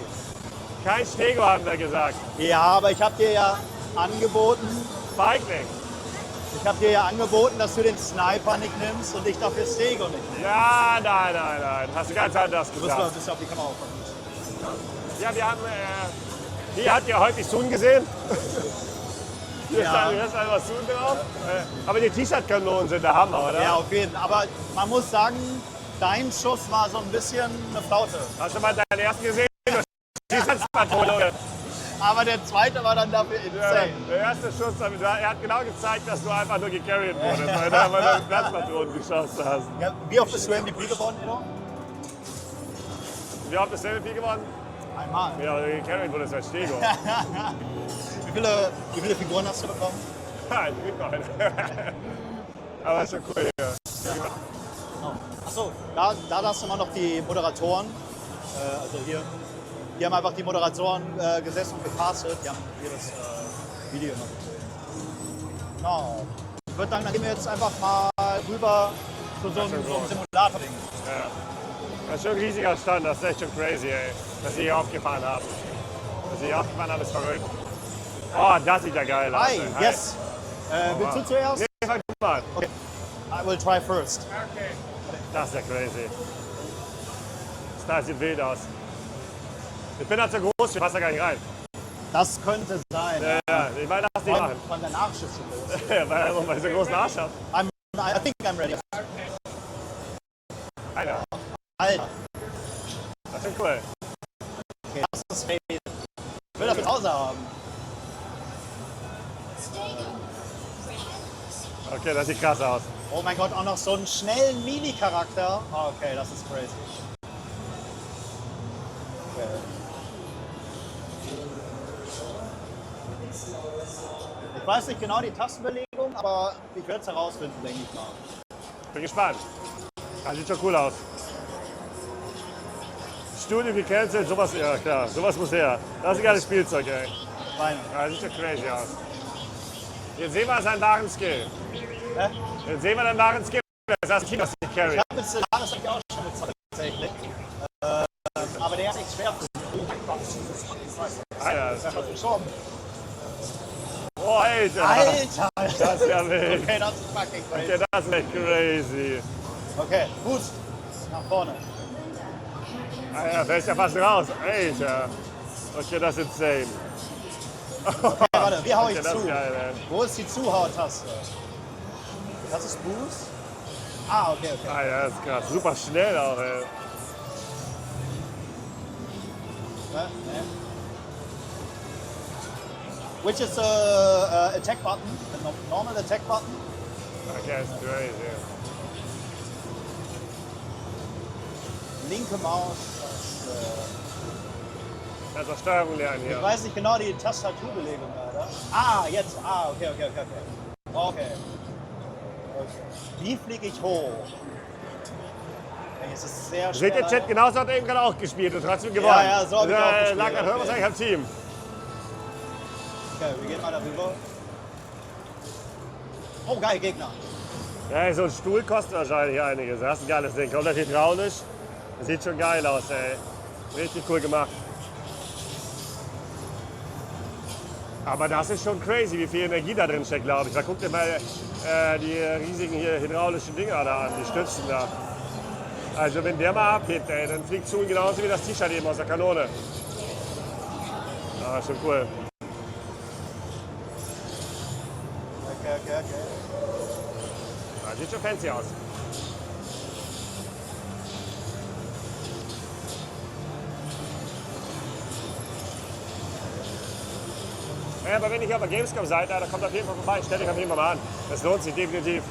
Kein Stego, haben wir gesagt. Ja, aber ich habe dir ja angeboten, Feigling. dass du den Sniper nicht nimmst und ich dafür Stego nicht nehme. Ja, nein. Hast du ganz anders Du bist mal ein gesagt. bisschen auf die Kamera aufpassen. Ja, wir haben. Hier habt ihr häufig Sun gesehen. Hier Ja. ist einfach Sun drauf. Aber die T-Shirt-Kanonen sind der Hammer, oder? Ja, auf jeden Fall. Aber man muss sagen, dein Schuss war so ein bisschen eine Flaute. Hast du mal deinen ersten gesehen? T-Shirt-Patrone, oder? Aber der zweite war dann dafür Ja, insane. der erste Schuss, er hat genau gezeigt, dass du einfach nur gecarried wurdest, weil du einfach nur Platzpatronen geschossen hast. Ja, wie oft bist du MVP geworden, Edo? Wie oft ist der MVP gewonnen? Einmal. Ja, gecarried wurde es als Stego. Wie viele Figuren hast du bekommen? Nein, gibt noch eine. Aber ist schon cool hier. Achso, da hast du mal noch die Moderatoren. Also hier haben einfach die Moderatoren gesessen und gecastet. Die haben hier das Video noch gesehen. Genau. Ich würde sagen, dann gehen wir jetzt einfach mal rüber zu so einem Simulator-Ding. Ja. Das ist schon ein riesiger Stand, das ist echt schon crazy, ey. Dass sie hier aufgefahren haben. Dass sie hier aufgefahren haben, ist verrückt. Oh, das sieht ja geil aus. Hi, ey. yes. Willst du zuerst? Nee, fang du mal. Okay. I will try first. Okay. Das ist ja crazy. Das sieht wild aus. Ich bin da zu groß, ich passe da gar nicht rein. Das könnte sein. Ja, ich meine, das nicht machen. Von der Nachschiff so groß. Weil ich so einen großen Arsch habe. I think I'm ready. Alter, Alter, das ist cool. okay, das ist crazy. Ich will das zu Hause haben. Okay, das sieht krass aus. Oh mein Gott, auch noch so einen schnellen Mini-Charakter. Okay, das ist crazy. Okay. Ich weiß nicht genau die Tastenbelegung, aber ich werde es herausfinden, denke ich mal. Bin gespannt. Das sieht schon cool aus. Studio gecancelt, sowas, ja klar, sowas muss her. Das ist ein geiles Spielzeug, ey. Meine. Ja, sieht schon crazy aus. Jetzt sehen wir seinen wahren Skill. Hä? Jetzt sehen wir deinen wahren Skill. Das heißt, ich nicht carry. Ich habe mit Stellaris eigentlich auch schon gezeigt, tatsächlich. Aber der ist echt schwer. Alter, Das ist gestorben. oh, Alter. Alter! Das ist ja wild. Okay, das ist fucking crazy. Okay, das ist echt crazy. Okay, gut. Nach vorne. Alter, fällt ja fast raus. Alter. Okay, das ist insane. Okay, warte, wie hau ich Okay, das zu? ist geil, ey. Wo ist die Zuhau-Taste? Das ist Boost? Ah, okay, okay. Alter, das ist krass. Super schnell auch, ey. Ne? Which is the attack button? The normal attack button? Okay, das ist crazy. Linke Maus. Das ist Steuerung lernen Ich hier. weiß nicht genau die Tastaturbelegung, Alter. Ah, jetzt. Ah, okay. Okay. Wie fliege ich hoch? Ey, es ist sehr schwer. Seht ihr, Chat, genauso hat er eben gerade auch gespielt und trotzdem gewonnen. Ja, so hab ich auch gespielt, lag an okay. wahrscheinlich am Team. Okay, wir gehen mal darüber. Oh, geil, Gegner. Ja, so ein Stuhl kostet wahrscheinlich einiges. Das ist ein geiles Ding. Komplett hydraulisch. Sieht schon geil aus, ey. Richtig cool gemacht. Aber das ist schon crazy, wie viel Energie da drin steckt, glaube ich. Da guckt ihr mal die riesigen hier hydraulischen Dinger da an, die Stützen da. Also wenn der mal abhebt, ey, dann fliegt zu genauso wie das T-Shirt eben aus der Kanone. Ah, schon cool. Okay. Ja, sieht schon fancy aus. Ja, aber wenn ich auf der Gamescom seid, da kommt auf jeden Fall vorbei. Stell dich auf jeden Fall mal an. Das lohnt sich definitiv.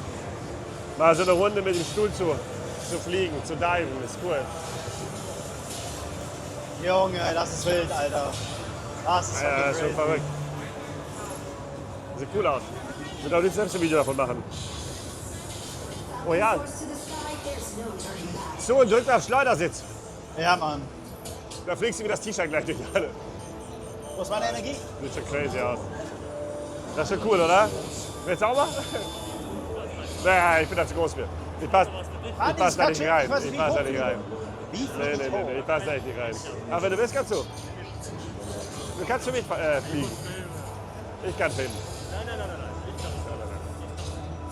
Mal so eine Runde mit dem Stuhl zu fliegen, zu diven, ist cool. Junge, das ist wild, Alter. Das ist Ja, das ist schon crazy. verrückt. Sieht cool aus. Ich würde auch nicht selbst ein Video davon machen. Oh ja. So, und drückt auf Schleudersitz. Ja, Mann. Da fliegst du wie das T-Shirt gleich durch alle. Wo ist meine Energie? Sieht schon crazy aus. Das ist schon cool, oder? Willst du auch mal? Naja, ich bin da zu groß für. Ich passe da nicht rein. Ich passe da nicht rein. Wie fliege ich hoch? Nee, ich passe da echt nicht rein. Aber wenn du willst, kannst du. Du kannst für mich fliegen. Ich kann filmen.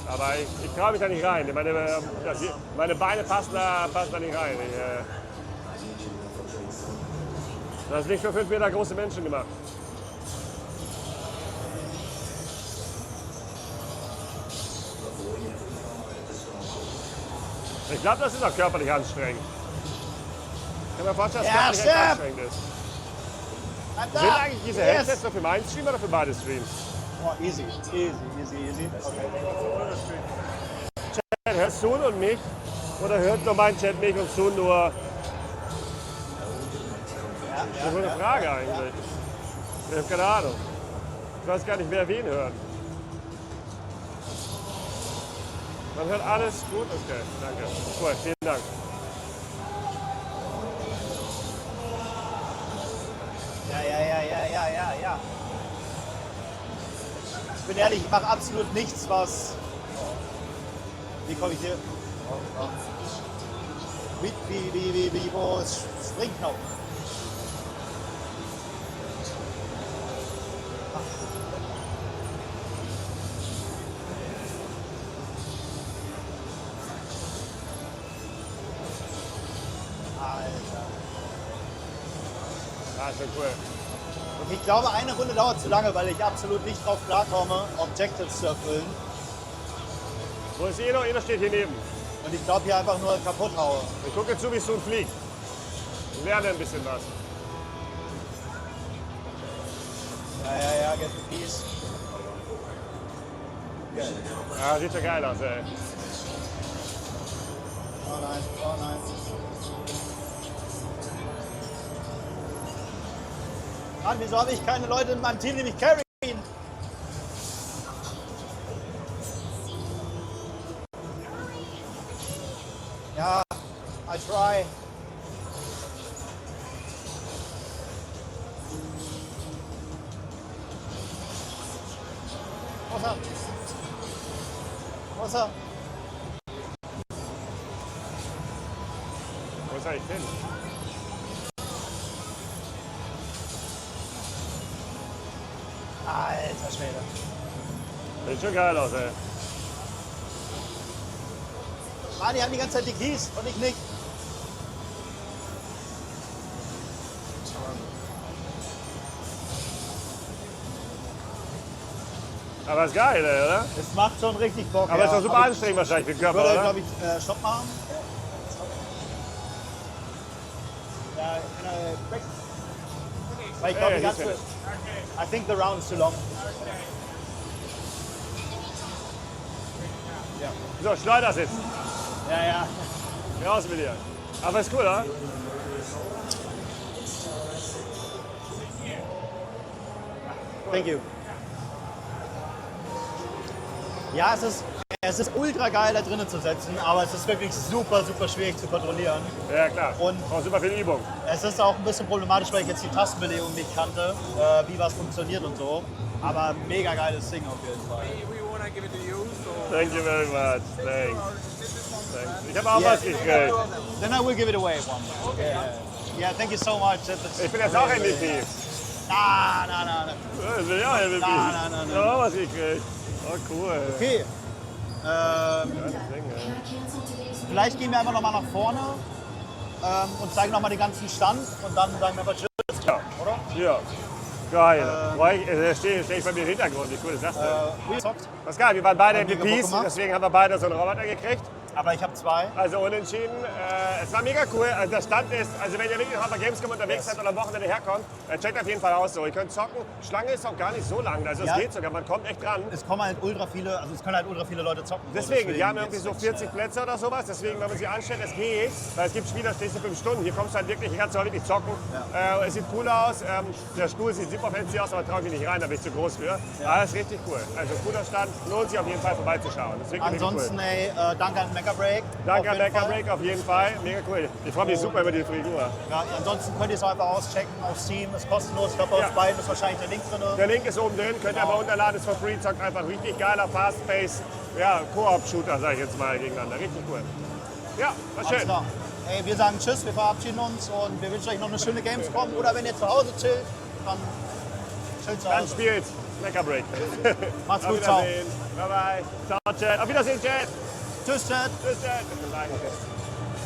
Aber ich traue mich da nicht rein. Meine Beine passen da nicht rein. Das ist nicht für 5 Meter große Menschen gemacht. Ich glaube, das ist auch körperlich anstrengend. Ich kann mir vorstellen, dass Ja, es körperlich stimmt. anstrengend ist. Bleib da. Sind eigentlich diese Yes. Headsets nur für meinen Stream oder für beide Streams? Oh, easy. Okay. Chat, hört Sun und mich? Oder hört nur mein Chat mich und Sun nur? Das ist wohl eine Frage eigentlich. Ich habe keine Ahnung. Ich weiß gar nicht, wer wen hört. Man hört alles gut? Okay, danke. Cool, vielen Dank. Ja. Ich bin ehrlich, ich mache absolut nichts, was... Wie komme ich hier? Oh. Wo ist Springknopf? Ah, schon cool. Und ich glaube, eine Runde dauert zu lange, weil ich absolut nicht drauf klarkomme, Objectives zu erfüllen. Wo ist Eno? Eno steht hier neben. Und ich glaube, hier einfach nur kaputt haue. Ich gucke zu, wie Sun fliegt. Ich lerne ein bisschen was. Ja, get the piece. Ja, sieht schon geil aus, ey. Oh nein. Mann, wieso habe ich keine Leute in meinem Team, die mich carryen? Ja, I try. Wo ist er? Wo ist er? Wo ist er eigentlich hin? Alter Schwede. Sieht schon geil aus, ey. Mann, die haben die ganze Zeit die Keys und ich nicht. Aber ist geil, ey, oder? Es macht schon richtig Bock. Aber ja. ist doch super anstrengend wahrscheinlich für den Ich Körper, würde, oder? glaube ich, Stopp machen. Ja, break. Weil ich glaube, Ja, die ja, ganze... hier I think the round is too long. So, Schleudersitz. Ja, ja. Raus mit dir. Aber ist cool, oder? Thank you. Ja, es ist ultra geil, da drinnen zu setzen, aber es ist wirklich super, super schwierig zu kontrollieren. Ja, klar. Und auch super viel Übung. es ist auch ein bisschen problematisch, weil ich jetzt die Tastenbelegung nicht kannte, wie was funktioniert und so. Aber mega geiles Ding auf jeden Fall. Thank you very much. Thanks. Ich habe auch was gekriegt. Then I will give it away one. Yeah, thank you so much. Ich bin jetzt auch MVP. Na. Ich bin ja auch MVP. Nein. Ich habe auch was gekriegt. Oh, cool. Okay. Geiles Ding, ey. Vielleicht gehen wir einfach nochmal nach vorne und zeigen nochmal den ganzen Stand und dann sagen wir einfach Tschüss, Ja. oder? Ja. Geil. Steh ich bei mir im Hintergrund. Wie cool ist das denn? Das ist geil. Wir waren beide Haben wir MVPs, gemacht? deswegen haben wir beide so einen Roboter gekriegt. Aber ich habe 2. Also unentschieden. Es war mega cool. Also der Stand ist, also wenn ihr wirklich noch bei Gamescom unterwegs seid oder am Wochenende herkommt, checkt auf jeden Fall aus so. Ihr könnt zocken. Schlange ist auch gar nicht so lang. Also es Ja. geht sogar, man kommt echt dran. Es kommen halt ultra viele, also es können halt ultra viele Leute zocken. so. Deswegen, die haben irgendwie geht's so nicht 40 schnell. Plätze oder sowas. Deswegen, wenn man sie anstellt, es geht. Weil es gibt Spiele, da stehst du 5 Stunden. Hier kommst du halt wirklich, hier kannst du auch wirklich zocken. Es sieht cool aus. Der Stuhl sieht super fancy aus, aber traue ich mich nicht rein, da bin ich zu groß für. Aber es ist richtig cool. Also cooler Stand, lohnt sich auf jeden Fall vorbeizuschauen. Das ist wirklich Ansonsten, richtig cool. ey, danke an Mecha Break. Danke an auf jeden Mecha Fall. Break auf jeden Fall. Mega cool. Ich freue mich super über die Figur. Ja, ansonsten könnt ihr es auch einfach auschecken auf Steam, ist kostenlos. Ich glaube, bei uns Ja. beiden ist wahrscheinlich der Link drin. Der Link ist oben drin, könnt ihr aber runterladen, ist for free, zockt einfach richtig geiler, fast-paced, ja, Koop-Shooter, sag ich jetzt mal, gegeneinander. Richtig cool. Ja, war Alles schön. klar. Ey, wir sagen Tschüss, wir verabschieden uns und wir wünschen euch noch eine schöne Gamescom. Oder wenn ihr zu Hause chillt, dann chillt zu Dann Hause. spielt Mecha Break. Macht's Auf gut, ciao. Wiedersehen. Bye bye. Ciao, Chat. Auf Wiedersehen, Chat. Tschüss, Chat. Tschüss, Chat.